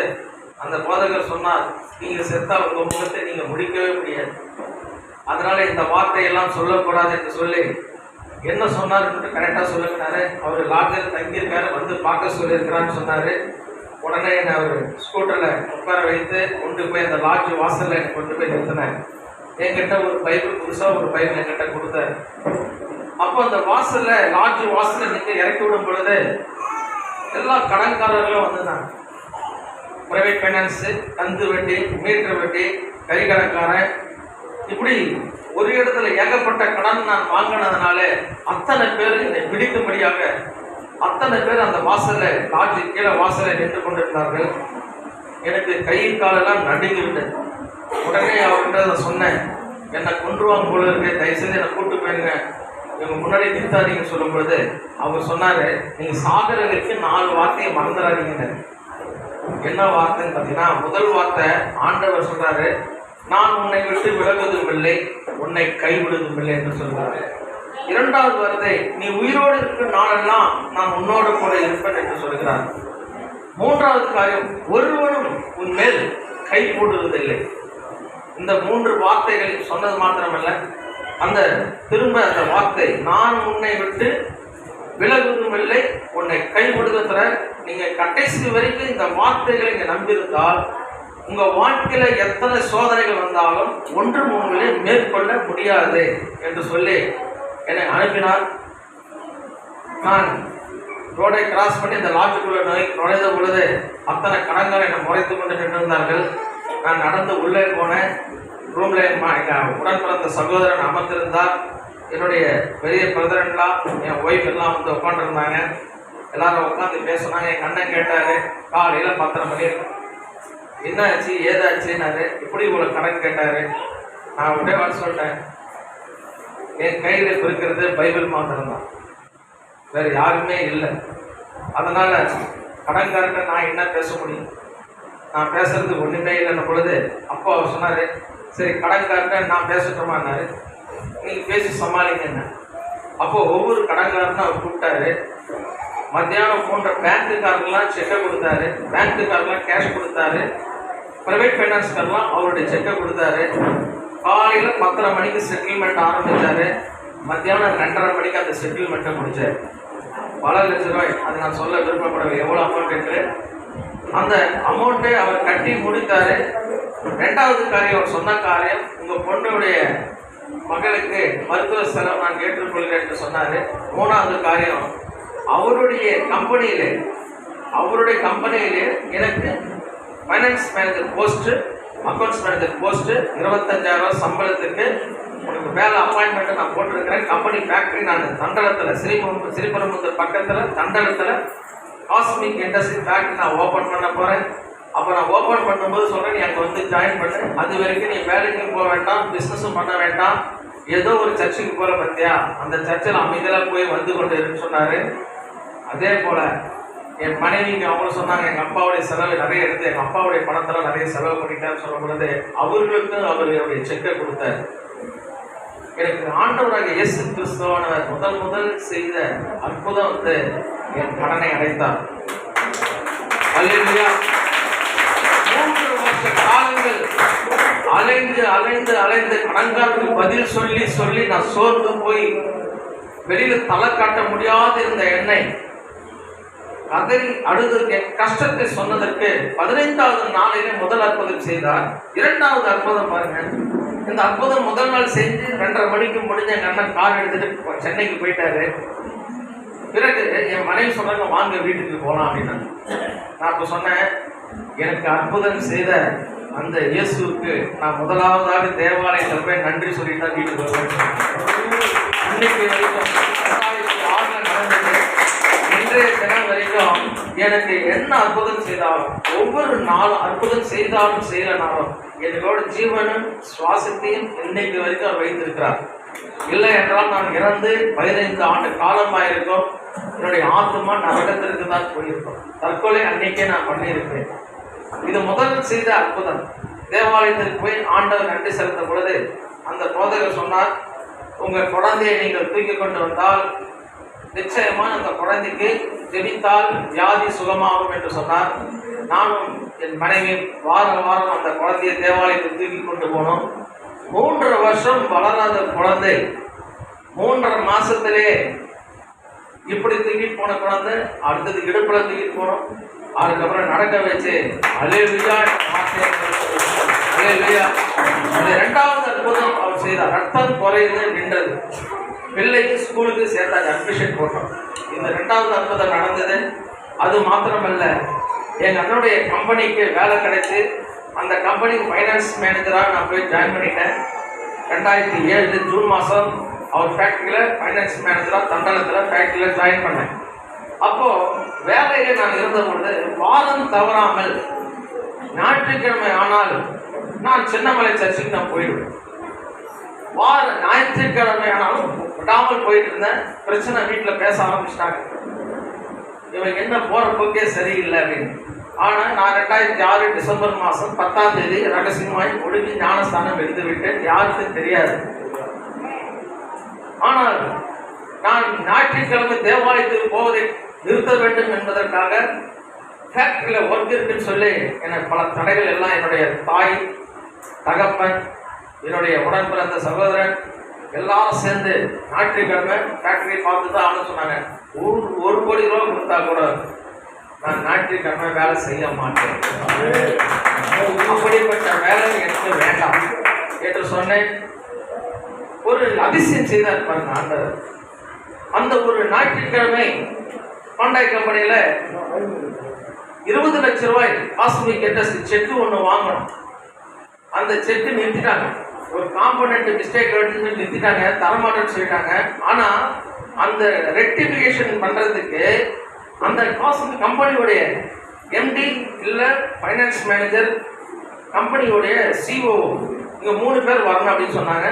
அந்த போதகர் சொன்னார், நீங்கள் செத்தால் உங்கள் முகத்தை நீங்கள் முடிக்கவே முடியாது, அதனால இந்த வார்த்தையெல்லாம் சொல்லக்கூடாது என்று சொல்லி என்ன சொன்னார் என்று கரெக்டாக சொல்லுகிறாரு. அவர் லாட்ஜில் தங்கியிருக்காரு, வந்து பார்க்க சொல்லியிருக்கிறான்னு சொன்னார். உடனே என்னை அவர் ஸ்கூட்டரில் உட்கார வைத்து கொண்டு போய் அந்த லாட்ஜ் வாசலில் என்னை கொண்டு போய் நிறுத்தினேன். என்கிட்ட ஒரு பைபிள், புதுசாக ஒரு பைபிள் என்கிட்ட கொடுத்தாரு. அப்போ அந்த வாசலில் லாட்ஜ் வாசலில் நிற்க இறக்கி விடும் பொழுது எல்லா கடன்காரர்களும் வந்துருந்தாங்க. பிரைவேட் ஃபைனான்ஸு, கந்து வட்டி, மீட்டர் வட்டி, கறிக்கடைக்காரன், இப்படி ஒரு இடத்துல ஏகப்பட்ட கடன் நான் வாங்கினதுனால அத்தனை பேர் என்னை பிடிக்கும்படியாக அத்தனை பேர் அந்த வாசலில் லாட்ஜி கீழே வாசலில் நின்று கொண்டிருந்தார்கள். எனக்கு கை காலெல்லாம் நடுங்கிவிட்டது. உடனே அவர்கிட்ட நான் சொன்னேன், என்னை கொன்றுவாங்க போல இருக்கு, தயவுசெய்து என்னை கூப்பிட்டு போயிருங்க, இவங்க முன்னாடி நிறுத்தாதீங்க சொல்லும் பொழுது அவர் சொன்னார், நீங்கள் சாகரங்களுக்கு 4 வார்த்தையை மறந்துடாதீங்க. என்ன வார்த்தைன்னு பார்த்தீங்கன்னா, முதல் வார்த்தை ஆண்டவர் சொல்றாரு, நான் உன்னை விட்டு விலகுவதும் இல்லை, உன்னை கைவிடுவதும் இல்லை என்று சொல்றாரு. 2வது வார்த்தை, நீ உயிரோடு இருக்கிற நாளெல்லாம் நான் உன்னோடு கூட இருப்பேன் என்று சொல்கிறார். 3வது காரியம், ஒருவனும் உன் மேல் கை போடுவதில்லை. இந்த 3 வார்த்தைகளை சொன்னது மாத்திரமல்ல, அந்த திரும்ப அந்த வார்த்தை, நான் உன்னை விட்டு விலகுவதும் இல்லை, உன்னை கைவிடுவதில்லை. நீங்க கடைசி வரைக்கும் இந்த வார்த்தைகளை நீங்க நம்பியிருந்தால் உங்க வாழ்க்கையில எத்தனை சோதனைகள் வந்தாலும் ஒன்றும் உங்களை மேற்கொள்ள முடியாது என்று சொல்லி என்னை அனுப்பினார். நான் ரோடை கிராஸ் பண்ணி இந்த லாட்ஜுக்குள்ள நுழைந்த பொழுது அத்தனை கடன்கள் என்னை முறைத்து கொண்டு நின்றிருந்தார்கள். நான் நடந்து உள்ளே போனேன். ரூம்ல எங்கள் உடன் பிறந்த சகோதரன் அமர்ந்திருந்தார். என்னுடைய பெரிய பிரதரன்லாம் என் ஒய்ஃப் எல்லாம் வந்து உட்காந்துருந்தாங்க. எல்லாரும் உட்காந்து பேசுனாங்க. எங்கள் அண்ணன் கேட்டார், காலையில் 10:30 மணி என்ன ஆச்சு ஏதாச்சுன்னாரு. இப்படி இவ்வளோ கடன் கேட்டார். நான் உடனே வர சொல்லிட்டேன், என் கையில் இருக்கிறது பைபிள் மாத்திரம்தான், வேறு யாருமே இல்லை. அதனால் கடன்காரன்ட்ட நான் என்ன பேச முடியும், நான் பேசுறது ஒன்றுமே இல்லைன்ன பொழுது அப்போ அவர் சொன்னார், சரி கடன்காரன்ட்ட நான் பேசட்டுமான்னாரு. நீங்கள் பேசி சமாளிங்க. அப்போது ஒவ்வொரு கடன்காரனும் அவர் கூப்பிட்டாரு. மத்தியானம் 3 பேங்க்குக்காரங்களாம் செக்கை கொடுத்தாரு, பேங்க்குக்காரங்களாம் கேஷ் கொடுத்தாரு, ப்ரைவேட் ஃபைனான்ஸ்காரெலாம் அவருடைய செக்கை கொடுத்தாரு. காலையில் 10:30 மணிக்கு செட்டில்மெண்ட் ஆரம்பித்தார். மத்தியானம் 2:30 மணிக்கு அந்த செட்டில்மெண்ட்டை முடித்தார். பல லட்ச ரூபாய், அது நான் சொல்ல விருப்பப்படவில்லை எவ்வளோ அமௌண்ட் என்று. அந்த அமௌண்ட்டை அவர் கட்டி முடித்தார். 2வது காரியம், அவர் சொன்ன காரியம், உங்கள் பொண்ணுடைய மகளுக்கு மருத்துவ செலவு நான் ஏற்றுக்கொள்கிறேன் என்று சொன்னார். 3வது காரியம், அவருடைய கம்பெனியிலே எனக்கு finance manager post, accounts manager post, 25,000 சம்பளத்துக்கு உனக்கு வேலை அப்பாயின்மெண்ட்டு நான் போட்டிருக்கிறேன். கம்பெனி ஃபேக்ட்ரி நான் தண்டலத்தில், ஸ்ரீபெரும்புதூர் பக்கத்தில் தண்டலத்தில் காஸ்மிக் இண்டஸ்ட்ரி ஃபேக்ட்ரி நான் ஓப்பன் பண்ண போகிறேன். அப்போ நான் ஓப்பன் பண்ணும்போது சொல்கிறேன், நீ அங்கே வந்து ஜாயின் பண்ணு, அது வரைக்கும் நீ வேலைக்கும் போக வேண்டாம், பிஸ்னஸும் பண்ண வேண்டாம், ஏதோ ஒரு சர்ச்சுக்கு போகிற பார்த்தியா, அந்த சர்ச்சில் அமைதியாக போய் வந்து கொண்டு இருக்குன்னு சொன்னார். அதே போல் என் மனைவிக்கு அவங்க சொன்னாங்க, எங்கள் அப்பாவுடைய செலவு நிறைய எடுத்து எங்கள் அப்பாவுடைய பணத்தெல்லாம் நிறைய செலவு பண்ணிட்டான்னு சொல்லும் பொழுது அவர்களுக்கும் அவருடைய செக்கை கொடுத்தார். எனக்கு ஆண்டவராக இயேசு கிறிஸ்துவானவர் முதல் செய்த அற்புதம் வந்து என் கடனை அடைத்தார். அல்லேலூயா. 3 வருஷ காலங்கள் அலைந்து கடன்காரனுக்கு பதில் சொல்லி நான் சோர்ந்து போய் வெளியில தலை காட்ட முடியாது இருந்த என்னை கதறி அழுது என் கஷ்டத்தை சொன்னதற்கு 15வது நாளிலே முதல் அற்புதம் செய்தார். 2வது அற்புதம் பாருங்க. இந்த அற்புதம் முதல் நாள் செஞ்சு 2:30 மணிக்கு முடிஞ்ச எங்க அண்ணன் கார் எடுத்துட்டு சென்னைக்கு போயிட்டாரு. பிறகு என் மனைவி சொன்னாங்க, வாங்க வீட்டுக்கு போகலாம் அப்படின்னு. நான் அப்ப சொன்னேன், எனக்கு அற்புதம் செய்த அந்த இயேசுக்கு நான் முதலாவதாக தேவாலயத்தில் போய் நன்றி சொல்லிட்டு வீட்டுக்கு வருவேன். இன்னைக்கு வரைக்கும் 2006 நடந்தது. இன்றைய தினம் வரைக்கும் எனக்கு என்ன அற்புதம் செய்தாலும், ஒவ்வொரு நாளும் அற்புதம் செய்தாலும் செய்யலனாலும் என்னோட ஜீவனும் சுவாசத்தையும் இன்னைக்கு வரைக்கும் அவர் வைத்திருக்கிறார். இல்லை என்றால் நான் இறந்து 15 ஆண்டு காலமாயிருக்கும். என்னுடைய ஆத்மா நரகத்திற்கு தான் போயிருக்கும். தற்கொலை அன்னைக்கே நான் பண்ணியிருப்பேன். இது முதல் செய்த அற்புதம். தேவாலயத்திற்கு போய் ஆண்டவர் நன்றி செலுத்த பொழுது அந்த போதகர் சொன்னார், உங்க குழந்தையை நீங்கள் தூக்கி கொண்டு வந்தால் நிச்சயமா அந்த குழந்தைக்கு ஜெபித்தால் வியாதி சுகமாகும் என்று சொன்னார். நானும் என் மனைவி வாரம் அந்த குழந்தையை தேவாலயத்தை தூக்கி கொண்டு போனோம். 3 வருஷம் வளராத குழந்தை 3.5 மாசத்திலே இப்படி தூக்கிட்டு போன குழந்தை அடுத்தது இடுப்புல தூக்கிட்டு போனோம். அதுக்கப்புறம் நடக்க வச்சு அல்லேலூயா அல்லேலூயா. அது 2வது அற்புதம் அவர் செய்தார். ரத்தம் குறைந்து நின்றது. பிள்ளைக்கு ஸ்கூலுக்கு சேர்த்தாங்க, அட்மிஷன் போட்டோம். இந்த 2வது அற்புதம் நடந்தது. அது மாத்திரமல்ல, எங்கள் அண்ணனுடைய கம்பெனிக்கு வேலை கிடைச்சி அந்த கம்பெனிக்கு ஃபைனான்ஸ் மேனேஜராக நான் போய் ஜாயின் பண்ணிட்டேன். 2007 ஜூன் மாதம் அவர் ஃபேக்ட்ரியில் ஃபைனான்ஸ் மேனேஜராக தண்டலத்தில் ஃபேக்ட்ரியில் ஜாயின் பண்ணேன். அப்போது வேலையில் நான் இருந்தபொழுது வாரம் தவறாமல் ஞாயிற்றுக்கிழமை ஆனால் நான் சின்னமலை சர்ச்சுக்கு நான் போயிடுவேன். ஞாயிற்றுக்கிழமை ஆனாலும் விடாமல் போயிட்டு இருந்தேன். பிரச்சனை வீட்டில் பேச ஆரம்பிச்சிட்டாங்க, இவங்க என்ன போகிற போக்கே சரியில்லை அப்படின்னு. ஆனால் நான் 2006 டிசம்பர் மாதம் 10ஆம் தேதி ரகசியமாய் ஒழுங்கி ஞானஸ்தானம் எடுத்து விட்டேன். யாருக்கும் தெரியாது. ஆனால் நான் ஞாயிற்றுக்கிழமை தேவாலயத்துக்கு போவதை நிறுத்த வேண்டும் என்பதற்காக ஃபேக்டரியில் ஒர்க் இருக்குன்னு சொல்லி எனக்கு பல தடைகள் எல்லாம் என்னுடைய தாய், தகப்பன், என்னுடைய உடன் பிறந்த சகோதரன் எல்லாரும் சேர்ந்து ஞாயிற்றுக்கிழமை ஃபேக்டரி பார்த்து தான் ஆகணும்னு சொன்னாங்க. 1 கோடி ரூபா கொடுத்தா கூட நான் ஞாயிற்றுக்கிழமை வேலை செய்ய மாட்டேன், அப்படிப்பட்ட வேலை எனக்கு வேண்டாம் என்று சொன்னேன். ஒரு அதிசயம் செய்தார் பாருங்க ஆண்டவர். அந்த ஒரு ஞாயிற்றுக்கிழமை பாண்டாய் கம்பெனியில் 20 லட்சம் ரூபாய் காசுமி கேட்ட செக்கு ஒன்று வாங்கணும். அந்த செக்கு நிறுத்திட்டாங்க. ஒரு காம்பனண்ட் மிஸ்டேக் எடுத்து நிறுத்திட்டாங்க, தரமாட்டேன்னு சொல்லிட்டாங்க. ஆனால் அந்த ரெக்டிஃபிகேஷன் பண்ணுறதுக்கு அந்த காசுமி கம்பெனியோடைய எம்டி இல்லை ஃபைனான்ஸ் மேனேஜர், கம்பெனியோடைய சிஓ, இங்கே 3 பேர் வரணும் அப்படின்னு சொன்னாங்க.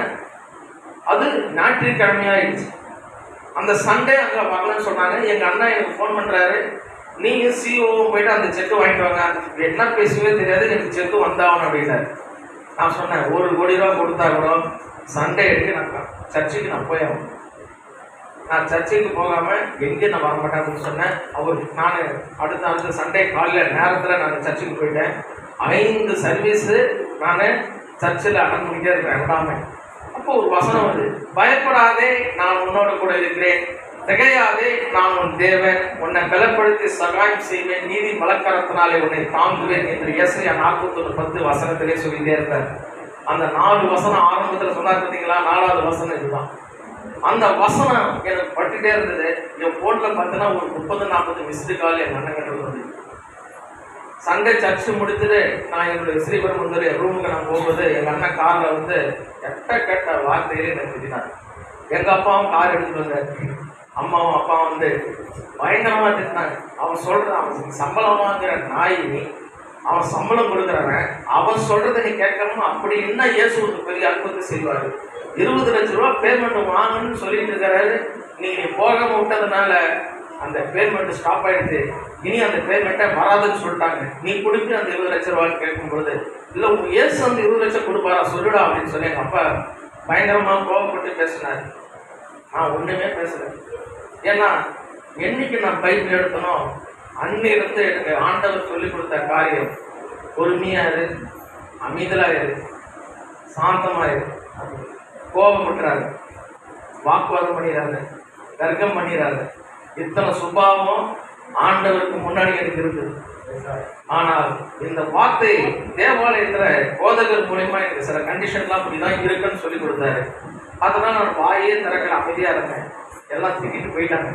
அது ஞாயிற்றுக்கிழமையாயிடுச்சு. அந்த சண்டே அங்கே வரலன்னு சொன்னாங்க. எங்கள் அண்ணா எனக்கு ஃபோன் பண்ணுறாரு, நீங்கள் சிஓவும் போயிட்டு அந்த செக்கு வாங்கிட்டு வாங்க. என்ன பேசுவே தெரியாது, எனக்கு செக்கு வந்தாகணும் அப்படின்னாரு. நான் சொன்னேன், 1 கோடி ரூபா கொடுத்தா கூட சண்டே எடுத்து நான் சர்ச்சுக்கு நான் போயாகும். நான் சர்ச்சுக்கு போகாமல் எங்கே நான் வரமாட்டேன் அப்படின்னு சொன்னேன். நான் அடுத்த சண்டே காலையில் நேரத்தில் நான் சர்ச்சுக்கு போயிட்டேன். 5 சர்வீஸு நான் சர்ச்சில் அட்டன் பண்ணிட்டே இருக்கிறேன் விடாமல். அப்போ ஒரு வசனம் வந்து, பயப்படாதே நான் உன்னோட கூட இருக்கிறேன், திகையாதே நான் உன் தேவன், உன்னை பலப்படுத்தி சகாயம் செய்வேன், நீதி மலக்கரத்தினாலே உன்னை தாங்குவேன் என்று ஏசாயா 41:10 வசனத்திலே சொல்லிட்டே இருப்பார். அந்த 4 வசனம் ஆரம்பத்தில் சொன்னார் பார்த்தீங்களா, 4வது வசனம் இதுதான். அந்த வசனம் எனக்கு பட்டுட்டே இருந்தது. என் ஃபோனில் பார்த்தீங்கன்னா ஒரு 30-40 மிஸ்டு கால் என் அண்ணன் வந்து. சண்டே சர்ச்சு முடிச்சுட்டு நான் என்னுடைய ஸ்ரீபெரும்புதூர் ரூமுக்கு நான் போகும்போது எங்கள் அண்ணன் காரில் வந்து கெட்ட வார்த்தையிலே எனக்கு திட்டினார். எங்கள் அப்பாவும் கார் எடுத்துட்டு வந்தார், அம்மாவும் அப்பாவும் வந்து பயங்கரமாக திட்டினாங்க. அவன் சொல்கிறான், அவன் சம்பளம் வாங்குற நாய், அவன் சம்பளம் கொடுக்குறவன், அவன் சொல்கிறத நீ கேட்கணும். அப்படி என்ன இயேசுவுக்கு பெரிய அற்புதத்தை செய்வார். 20 லட்சம் ரூபா பேமெண்ட் வாங்கணும்னு சொல்லிட்டு இருக்கிறாரு. நீங்கள் போகாமல் விட்டதுனால அந்த பேமெண்ட் ஸ்டாப் ஆயிடுச்சு, இனி அந்த பேமெண்ட்டை வராதுன்னு சொல்லிட்டாங்க, நீ கொடுத்து அந்த 20 லட்ச ரூபான்னு கேட்கும்பொழுது, இல்லை உங்க ஏசு அந்த 20 லட்சம் கொடுப்பாரா சொல்லுடா அப்படின்னு சொல்லி எங்கள் அப்பா பயங்கரமாக கோபப்பட்டு பேசினார். நான் ஒன்றுமே பேசலை. ஏன்னா என்னைக்கு நான் பைபிள் எடுத்தனோ அன்னிலிருந்து எனக்கு ஆண்டவர் சொல்லி கொடுத்த காரியம், பொறுமையாரு, அமைதலாயிரு, சாந்தமாயிரு, கோபப்பட்டுறாரு, வாக்குவாதம் பண்ணிடாது, தர்க்கம் பண்ணிடாது. இத்தனை சுபாவம் ஆண்டவருக்கு முன்னாடி எனக்கு இருக்குது. ஆனால் இந்த வார்த்தை தேவாலயத்தில் போதகர் மூலயமா எனக்கு சில கண்டிஷன்லாம் அப்படிதான் இருக்குன்னு சொல்லி கொடுத்தாரு. அதனால நான் வாயே திறக்கல, அமைதியாக இருந்தேன். எல்லாம் திட்டிட்டு போயிட்டாங்க.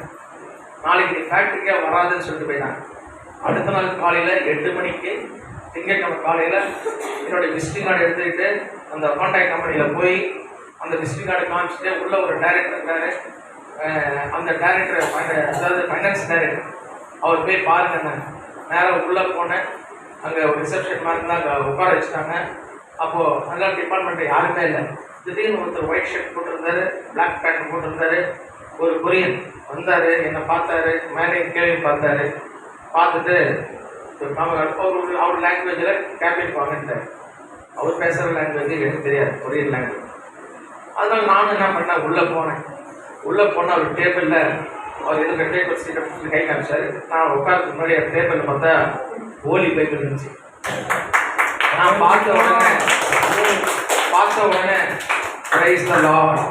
நாளைக்கு நீ ஃபேக்ட்ரிக்கே வராதுன்னு சொல்லிட்டு போயிட்டாங்க. அடுத்த நாள் காலையில் 8 மணிக்கு திங்கட்கிழமை காலையில் என்னுடைய விசிட்டிங் கார்டு எடுத்துக்கிட்டு அந்த கான்டாக்ட் கம்பெனியில் போய் அந்த விசிட்டிங் கார்டு காமிச்சிட்டு உள்ள ஒரு டைரக்டர் இருக்காரு. அந்த டைரக்டர், அதாவது ஃபைனான்ஸ் டைரக்டர், அவர் போய் பாருங்க. நேராக உள்ளே போனேன். அங்கே ஒரு ரிசப்ஷன் மாதிரி தான் அங்கே உட்கார வச்சுட்டாங்க. அப்போது அங்கே டிபார்ட்மெண்ட்டு யாருமே இல்லை. திடீர்னு ஒருத்தர் ஒயிட் ஷர்ட் போட்டிருந்தாரு, பிளாக் பேண்ட் போட்டிருந்தாரு, ஒரு கொரியன் வந்தார், என்னை பார்த்தாரு, மேலே கேள்வி பார்த்தாரு. பார்த்துட்டு அவர் லாங்குவேஜில் கேபின் வாங்கிட்டார். அவர் பேசுகிற லாங்குவேஜ் எனக்கு தெரியாது, கொரியன் லாங்குவேஜ். அதனால் நானும் என்ன பண்ணேன், உள்ளே போனேன். உள்ளே போனால் அவர் டேபிளில் அவர் எதுக்கு டேபிள் சீட்டை கை காமிச்சார். நான் உட்கார்றதுக்கு முன்னாடி டேபிளில் பார்த்தா ஹோலி பைபிள் இருந்துச்சு. நான் பார்த்த உடனே பிரைஸ் த லார்ட்,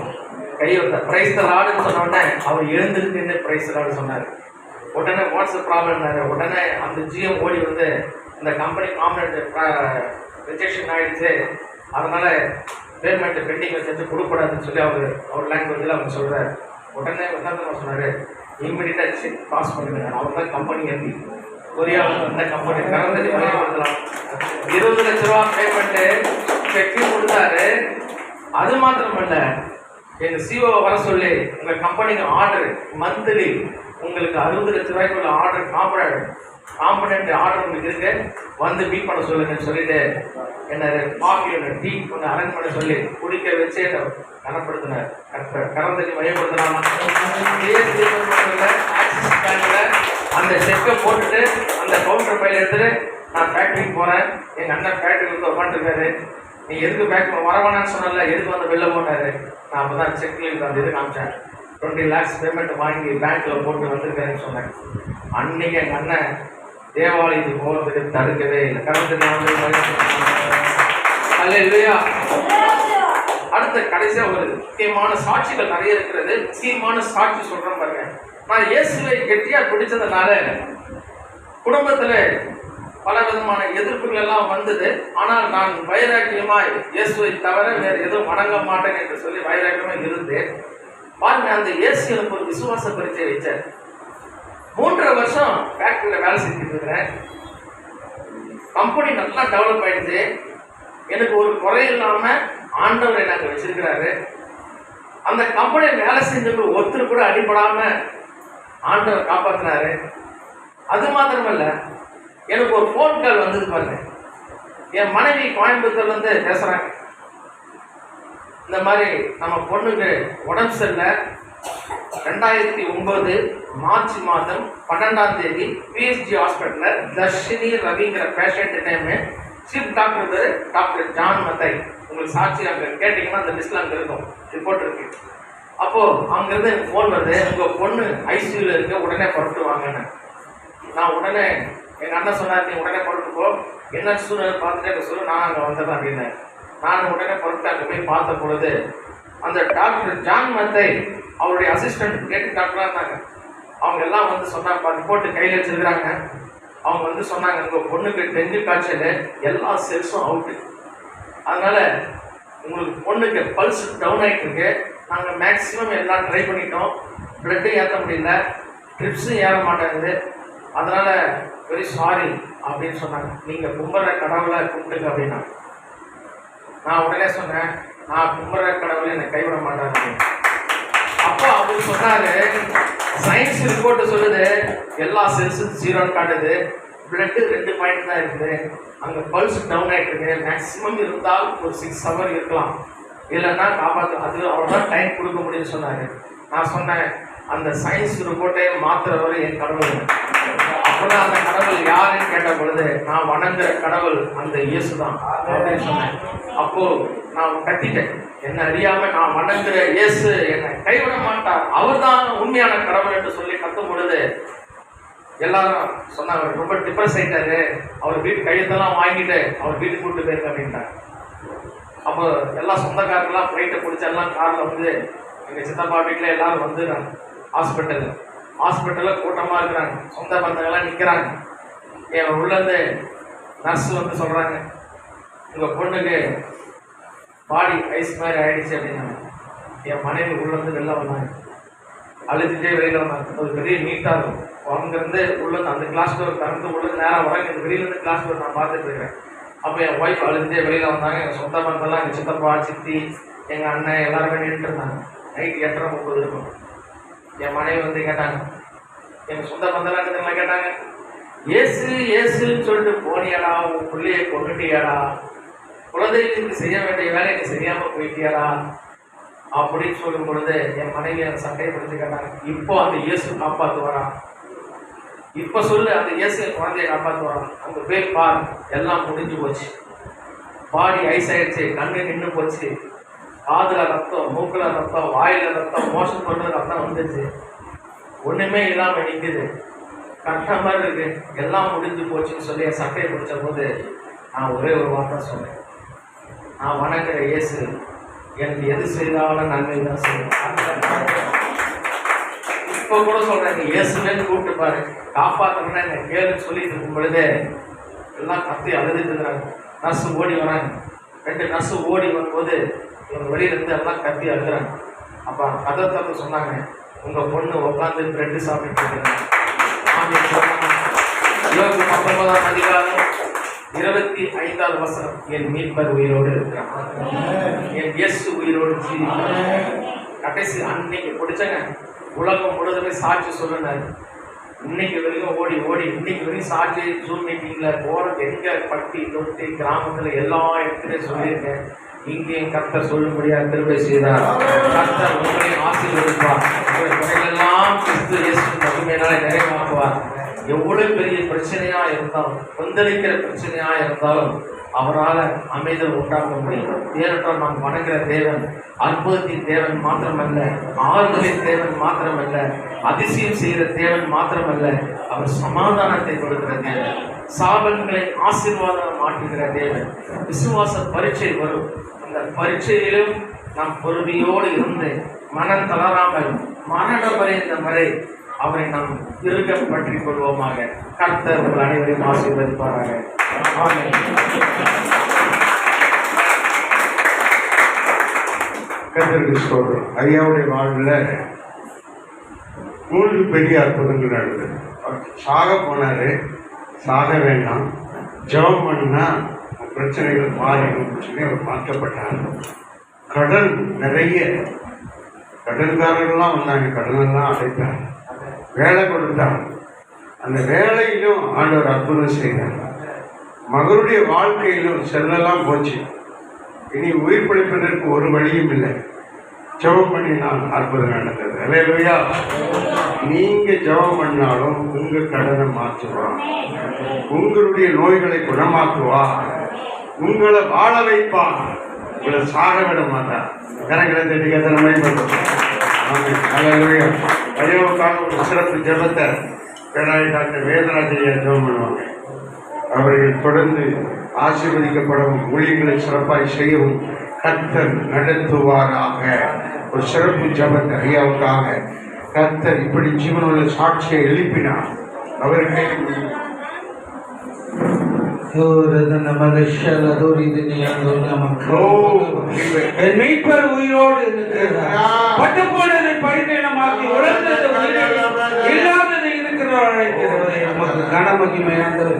கை வைத்த பிரைஸ் த லார்டுன்னு சொன்ன உடனே அவர் எழுந்திருந்து பிரைஸ் த லார்டு சொன்னார். உடனே வாட்ஸ்அப் ப்ராப்ளம்னாரு. உடனே அந்த ஜிஎம் ஓடி வந்து இந்த கம்பெனி காம்பனண்ட் ரிஜெக்ஷன் ஆகிடுச்சு, அதனால் பேமெண்ட்டு பெண்டிங் வச்சு கொடுக்கூடாதுன்னு சொல்லி அவர் லாங்குவேஜில் அவர் சொல்கிறார். உடனே உட்காந்து சொன்னார், இம்மிடியட்டாக செக் பாஸ் பண்ணுங்க. அவர் தான் கம்பெனி எம்பி, கொரியாவில் அந்த கம்பெனி கரந்தடி பயன்படுத்தலாம். 20 லட்ச ரூபா பேமெண்ட்டு செக்கு கொடுத்தாரு. அது மாத்திரமல்ல, எங்கள் சிஓ வர சொல்லி உங்கள் கம்பெனிக்கு ஆர்டர் மந்த்லி உங்களுக்கு 60 லட்ச ரூபாய்க்குள்ள ஆர்டர் காம்பனண்ட் ஆர்டர் உங்களுக்கு இருக்கு, வந்து மீட் பண்ண சொல்லுங்கன்னு சொல்லிட்டு என்ன காஃபி டீ கொஞ்சம் அரேஞ்ச் பண்ண சொல்லி குடிக்க வச்சு என்னை கனப்படுத்தினார். கரந்தடி மையப்படுத்தினாங்க. ஆக்சிஸ் பேங்கில் அந்த செக்கை போட்டுட்டு அந்த கவுண்டர் பையில எடுத்துட்டு நான் ஃபேக்ட்ரிக்கு போகிறேன். எங்கள் அண்ணன் ஃபேக்ட்ரிக்கு வந்து உட்காந்துருக்காரு. நீ எதுக்கு பேக் வரவேணான்னு சொன்னால, எதுக்கு வந்து வெளில போட்டாரு. நான் அப்போ தான் செக்லில் அந்த இது காமிச்சேன். 20 lakhs பேமெண்ட் வாங்கி பேங்க்கில் போட்டு வந்திருக்கேன்னு சொன்னேன். அன்னைக்கு எங்கள் அண்ணன் தேவாலயத்துக்கு போகிறதுக்கு தடுக்கவே இல்லை. இல்லையா? அடுத்த கடைசியாக ஒரு முக்கியமான சாட்சிகள் நிறைய இருக்கிறது. முக்கியமான சாட்சி சொல்கிறேன் பாருங்க. நான் இயேசுவை கெட்டியாக பிடிச்சதுனால குடும்பத்தில் பல விதமான எதிர்ப்புகள் எல்லாம் வந்தது. ஆனால் நான் வைராக்கியமாய் இயேசுவை தவிர வேறு எதுவும் வணங்க மாட்டேன் என்று சொல்லி வைராக்கியமாக இருந்து பாருங்க, அந்த இயேசு எனக்கு ஒரு விசுவாச பரீட்சை வச்சார். 3.5 வருஷம் ஃபேக்டரியில் வேலை செஞ்சுட்டு இருக்கிறேன். கம்பெனி நல்லா டெவலப் ஆயிடுச்சு. எனக்கு ஒரு குறை இல்லாமல் ஆண்டவரை நாங்கள் வச்சிருக்கிறாரு. அந்த கம்பெனியில் வேலை செஞ்சவங்க ஒருத்தர் கூட அடிபடாமல் ஆண்டவர் காப்பாற்றினாரு. அது மாத்திரமல்ல, எனக்கு ஒரு ஃபோன் கால் வந்தது பாருங்க. என் மனைவி கோயம்புத்தூர்லேருந்து பேசுகிறாங்க. இந்த மாதிரி நம்ம பொண்ணுக்கு உடம்பு சரியில்லை, 2009 மார்ச் மாதம் 12ஆம் தேதி பிஎஸ்ஜி ஹாஸ்பிட்டலில் தர்ஷினி ரவிங்கிற பேஷண்ட் நேமு, சீஃப் டாக்டர் பேர் டாக்டர் ஜான் மத்தை. உங்களுக்கு சாட்சி அங்கே கேட்டிங்கன்னா அந்த லிஸ்ட்டில் அங்கே இருக்கும், ரிப்போர்ட் இருக்கு. அப்போது அங்கேருந்து எனக்கு ஃபோன் வருது, உங்கள் பொண்ணு ஐசியூவில் இருக்க, உடனே புறப்பட்டு வாங்கினேன். நான் உடனே எங்கள் அண்ணன் சொன்னார், நீ உடனே புறப்பட்டு போ, என்ன சூழ்நிலை பார்த்துட்டு எனக்கு சொல்லு, நான் அங்கே வந்தேன் அப்படின்னேன். நான் உடனே புறப்பட்டு அங்கே போய் பார்த்த பொழுது அந்த டாக்டர் ஜான் மத்தை அவருடைய அசிஸ்டன்ட் கேட்டு டாக்டராக இருந்தாங்க. அவங்க எல்லாம் வந்து சொன்னாங்க, ரிப்போர்ட்டு கையில் வச்சுருக்கிறாங்க. அவங்க வந்து சொன்னாங்க, உங்கள் பொண்ணுக்கு டெங்கு காய்ச்சல், எல்லா செல்ஸும் அவுட்டு, அதனால் உங்களுக்கு பொண்ணுக்கு பல்ஸ் டவுன் ஆகிட்டு இருக்கு. நாங்கள் மேக்ஸிமம் எல்லாம் ட்ரை பண்ணிட்டோம், பிளட்டும் ஏற்ற முடியல, ட்ரிப்ஸும் ஏற மாட்டேங்குது, அதனால் வெரி சாரி அப்படின்னு சொன்னாங்க. நீங்கள் கும்பிட்ற கடவுளை கும்பிட்டுங்க அப்படின்னா. நான் உடனே சொன்னேன், நான் கும்பிட்ற கடவுளை என்னை கைவிட மாட்டாங்க. அப்போ அவர் சொன்னாரு, சயின்ஸ் ரிப்போர்ட் சொல்லுது எல்லா செல்ஸும் 0ன்னு காட்டுது, பிளட்டு 2 பாயிண்ட் தான் இருக்குது, அங்கே பல்ஸ் டவுன் ஆகிட்டு இருக்கு, மேக்ஸிமம் இருந்தால் ஒரு 6 hours இருக்கலாம், இல்லைன்னா காப்பாற்று, அது அவ்வளோதான் டைம் கொடுக்க முடியும்னு சொன்னார். நான் சொன்னேன், அந்த சயின்ஸ் ரிப்போர்ட்டை மாத்துறவர் என் கடவுள். அப்பதான் அந்த கடவுள் யாருன்னு கேட்ட பொழுது நான் வணங்குற கடவுள் அந்த இயேசு தான் அப்படின்னு சொன்னேன். அப்போ நான் கத்திட்டேன், என்ன அறியாம நான் வணங்குற இயேசு என்னை கைவிட மாட்டார், அவர் தான் உண்மையான கடவுள் என்று சொல்லி கத்தும் பொழுது எல்லாரும் சொன்னாங்க ரொம்ப டிப்ரெஸ் ஆயிட்டாரு, அவர் வீட்டு கையெழுத்தெல்லாம் வாங்கிட்டு அவர் வீட்டுக்கு கூப்பிட்டு போயிருக்க அப்படின்ட்டாங்க. அப்போ எல்லா சொந்தக்காரங்களாம் ஃப்ளைட்டை பிடிச்ச எல்லாம் காரில் வந்து எங்கள் சித்தப்பா வீட்டில் எல்லாரும் வந்துடுறாங்க. ஹாஸ்பிட்டலில் கூட்டமாக இருக்கிறாங்க, சொந்த பந்தங்கள்லாம் நிற்கிறாங்க. என் உள்ளேருந்து நர்ஸ் வந்து சொல்கிறாங்க, உங்கள் பொண்ணுக்கு பாடி ஐஸ் மாதிரி ஆயிடுச்சு அப்படின்னாங்க. என் மனைவி உள்ளேருந்து வெளில வந்தாங்க, அழுதுகிட்டே வெளியில் வந்தாங்க. அது பெரிய நீட்டாக இருக்கும். அங்கேருந்து உள்ளேருந்து அந்த கிளாஸ் டோர் திறந்து உள்ளது நேராக வராங்க, இந்த வெளியிலேருந்து கிளாஸ் டோர் நான் பார்த்துட்டு இருக்கிறேன். அப்போ என் ஒய்ஃப் அழுதுகிட்டே வெளியில் வந்தாங்க. எங்கள் சொந்த பந்தெல்லாம் எங்கள் சித்தப்பா சித்தி எங்கள் அண்ணன் எல்லாருமே நின்றுட்டு இருந்தாங்க. நைட்டு 8:30 இருக்கும். என் மனைவி வந்து கேட்டாங்க, எங்கள் சொந்த பந்தெல்லாம் இருக்கிறவங்க கேட்டாங்க, ஏசு ஏசுன்னு சொல்லிட்டு போனியாடா, உன் பிள்ளையை கொண்டுட்டியாடா, குலதெய்வத்துக்கு செய்ய வேண்டிய வேலையை செய்யாமல் போயிட்டியாடா அப்படின்னு சொல்லும் பொழுது என் மனைவி அந்த சட்டையை பிடிச்சி கேட்டாங்க, இப்போ அந்த இயேசு காப்பாற்றுவாரா, இப்போ சொல்லு அந்த இயேசு குழந்தைய காப்பாற்றுவாரா, அந்த பேர் பார், எல்லாம் முடிஞ்சு போச்சு, பாடி ஐஸ் ஆயிடுச்சு, கண்ணு நின்று போச்சு, காதுல ரத்தம், மூக்குல ரத்தம், வாயில ரத்தம், மோஷன் பண்ணுறது ரத்தம் வந்துச்சு, ஒன்றுமே இல்லாமல் நிற்குது, கரெக்டாக மாதிரி இருக்கு, எல்லாம் முடிஞ்சு போச்சுன்னு சொல்லி என் சட்டையை பிடிச்ச போது நான் ஒரே ஒரு வார்த்தை சொன்னேன், நான் வணங்குற இயேசு எனக்கு எது செய்தாலும் நன்மை தான் செய்யும். இப்போ கூட சொல்கிறேன், நீ இயேசுன்னு கூப்பிட்டு பாரு, காப்பாற்றணும்னா என்னை கேளுன்னு சொல்லிட்டு இருக்கும் பொழுதே எல்லாம் கத்தி அழுதுட்டு இருக்கிறாங்க. நர்ஸு ஓடி வராங்க, 2 நர்ஸு ஓடி வரும்போது இவங்க வெளியிலேருந்து எல்லாம் கத்தி அழுகிறாங்க. அப்போ கதை தப்பு சொன்னாங்க, உங்கள் பொண்ணு உட்காந்து பிரெட்டு சாப்பிட்டு இருக்கிறாங்க. யோபு 19ஆம் அதிகாரம் 25வது வசனம், என் மீட்பர் உயிரோடு இருக்கிறான், என் இயேசு உயிரோடு ஜீவிக்கிறார். கடைசி அன்னைக்கு பிடிச்சங்க உலகம் முழுதுமே சாட்சி சொல்லுனாரு. இன்னைக்கு வரைக்கும் ஓடி இன்னைக்கு வரைக்கும் சாட்சி ஜூம் மீட்டிங்கில் போகிறது எங்கே பட்டி தொட்டி கிராமத்தில் எல்லா இடத்துலையும் சொல்லியிருக்கேன். இங்கேயும் கர்த்தர் சொல்லும்படியாக திரும்ப செய்தார். கர்த்தர் உங்களையும் ஆசீர்வதிப்பார். உங்களுடைய குறைகளெல்லாம் கிறிஸ்து இயேசு மகிமையினாலே நிறைவாக்குவார். எவ்வளவு பெரிய பிரச்சனையா இருந்தாலும், கொந்தளிக்கிற பிரச்சனையா இருந்தாலும் அவரால் அமைதல் உண்டாக்க முடியும். ஏனென்றால் நாம் வணங்குகிற தேவன் அற்புதத்தின் தேவன் மாத்திரமல்ல, ஆறுதலின் தேவன் மாத்திரமல்ல, அதிசயம் செய்கிற தேவன் மாத்திரமல்ல, அவர் சமாதானத்தை கொடுக்கிற தேவன், சாபங்களை ஆசீர்வாதம் மாற்றுகிற தேவன். விசுவாச பரீட்சை வரும், அந்த பரீட்சையிலும் நாம் பொறுமையோடு இருந்து மனம் தளராமல் மரண பரியந்தம் வரை அவரை நாம் இருக்க பற்றிக் கொள்வோமாக. கர்த்தர் உங்கள் அனைவரையும் ஆசீர்வதிப்பாராக. ஆமென். கர்த்தருக்கு ஸ்தோத்திரம். ஐயாவுடைய வாழ்வில் 3 பெரிய அற்புதங்கள் நடந்தது. சாக போனாரு, சாக வேண்டாம், ஜெபம் பண்ணா பிரச்சனைகள் மாறிடும் சொல்லி அவர் மாற்றப்பட்டார். கடன் நிறைய, கடன்காரர்கள்லாம் வந்தாங்க, கடனெல்லாம் அடைத்தார். வேலை கொடுத்தார், அந்த வேலையிலும் ஆண்டவர் அற்புதம் செய்தார். மகனுடைய வாழ்க்கையிலும் செல்லெல்லாம் போச்சு, இனி உயிர் பிழைப்பதற்கு ஒரு வழியும் இல்லை. ஜெபம் பண்ணினால் அற்புதம் நடந்தது. அல்லேலூயா. நீங்க ஜெபம் பண்ணாலும் உங்க கடனை மாற்றுவா, உங்களுடைய நோய்களை குணமாக்குவா, உங்களை வாழ வைப்பா, உங்களை சாக விட மாட்டா. கரங்களை தட்டி கத்தனமே அல்லேலூயா. ஐயோவுக்காக ஒரு சிறப்பு ஜெபத்தை பேராய் டாக்டர் வேதராஜையா ஜெபம் பண்ணுவாங்க. அவர்கள் தொடர்ந்து ஆசீர்வதிக்கப்படவும் ஊழியர்களை சிறப்பாய் செய்யவும் கர்த்தர் நடத்துவாராக. ஒரு சிறப்பு ஜெபத்தை ஐயாவுக்காக கர்த்தர் இப்படி ஜீவனுள்ள சாட்சியை எழுப்பினார். அவருக்கு என் மீட்பர் உயிரோடு இருக்கிறார். பட்டுப்போனதை பரிணாமமாக்கி உலர்ந்தது இல்லாததை இருக்கிறவரை நமக்கு கனமகிமையானவர்.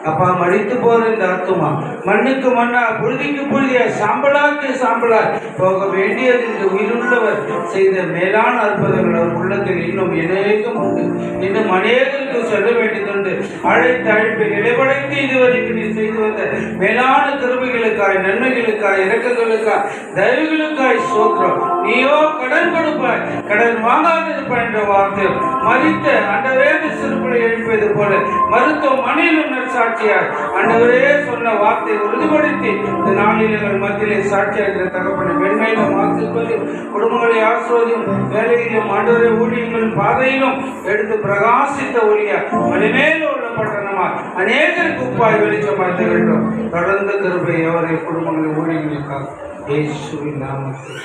அப்பா, மடித்து போற இந்த ஆத்துமா மண்ணுக்கு மண்ணா புழுதிக்கு புழுதியா சாம்பலாக்கு சாம்பலா போக வேண்டியது இந்த உயிருள்ளவர் செய்த மேலான அற்புதங்கள் அவர் உள்ளத்தில் இன்னும் அநேகம் உண்டு. இன்னும் அநேகருக்கு சொல்ல வேண்டியதுண்டு. அழைத்து அழைப்பு நிலைபடைத்து இதுவரைக்கும் நீ செய்து வந்த மேலான கிருபைகளுக்காய், நன்மைகளுக்காய், இரக்கங்களுக்காய், தயவுகளுக்காய் சோத்திரம். நீயோ கடன் கொடுப்பாய், கடன் வாங்காதிருப்பாய் என்ற வார்த்தை மறித்த ஆண்டவரே சிறுபிள்ளை எழுப்பியது போல மருத்துவமனையிலும் நற்சாட்சியாய் ஆண்டவரே சொன்ன வார்த்தையை உறுதிப்படுத்தி இந்த நாளில் எங்கள் மத்தியிலே சாட்சியாக இருக்கிற தகப்பனை மென்மையிலும் மாற்றிக்கொள்ளும், குடும்பங்களை ஆசிர்வதியும், வேலையிலும் ஆண்டவரே ஊழியங்களும் பாதையிலும் எடுத்து பிரகாசித்த ஒளியா மலைமேல் உள்ள பட்டணமா அநேகருக்கு உப்பாய் வெளிச்சமாய் திகழ்ந்தோம். தொடர்ந்து கிருபை அவரை குடும்பங்களை ஊழியங்களுக்காக இயேசுவின் நாமத்தில்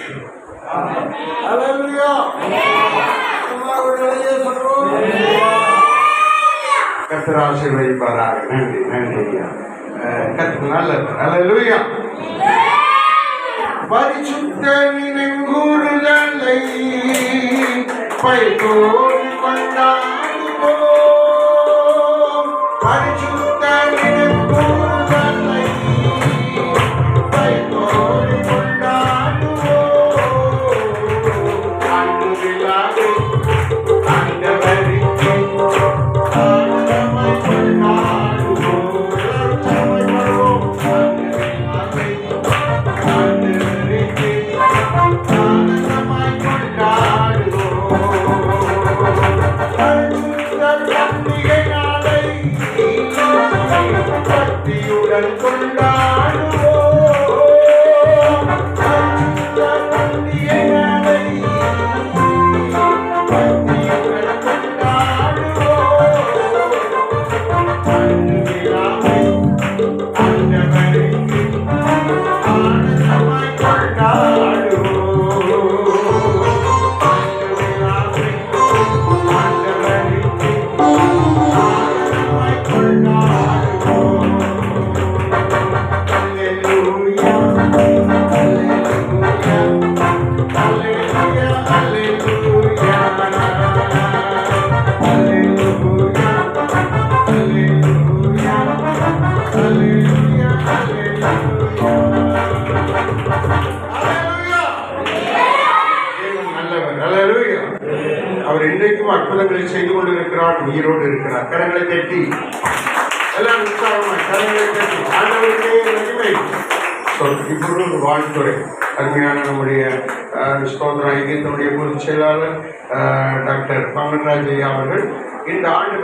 கர்த்தர் ஆசீர்வதிப்பாராக. நன்றி நன்றி ஐயா. கர்த்தர் நல்லவர். அல்லேலூயா. பரிசுத்த நினைவுறுதலை பைத்தோடு கொண்டாடுவோம். பரிசுத்த நினைவுறுதலை பைத்தோடு கொண்டாடுவோம். அன்பு விழாவை ஆண்டவருக்கு ஆனந்தமாய் கொண்டாடுவோம். ஆனந்தமாய் வருவோம். அன்பு விழாவை ஆண்டவருக்கு ஆனந்தமாய் கொண்டாடுவோம். பரிசுத்த பண்டிகை நாளை பக்தியுடன் கொண்டாடுவோம். பரிசுத்த பண்டிகை நாளை பக்தியுடன் கொண்டாடுவோம். அன்பு விழாவை ஆண்டவருக்கு ஆனந்தமாய் கொண்டாடுவோம். அன்பு விழாவை ஆண்டவருக்கு ஆனந்தமாய் கொண்டாடுவோம். அல்லேலூயா, அல்லேலூயா, அல்லேலூயா, அல்லேலூயா, அல்லேலூயா, அல்லேலூயா, அல்லேலூயா, அல்லேலூயா. தேவன் நல்லவர். அல்லேலூயா. அவர் இன்றைக்கும் அற்புதங்களை செய்து கொண்டிருக்கிறார், உயிரோடு இருக்கிறார். கரங்களை தட்டி எல்லாம் உற்சாகமாய் கரங்களை தட்டி ஆண்டவருக்கே மகிமை. இப்பொழுது ஒரு வாழ்த்துறை அருமையான நம்முடைய ஸ்தோத்திர ஐக்கியத்தினுடைய பொதுச் செயலாளர் டாக்டர் பங்கன்ராஜ் ஐயா அவர்கள் இந்த ஆண்டு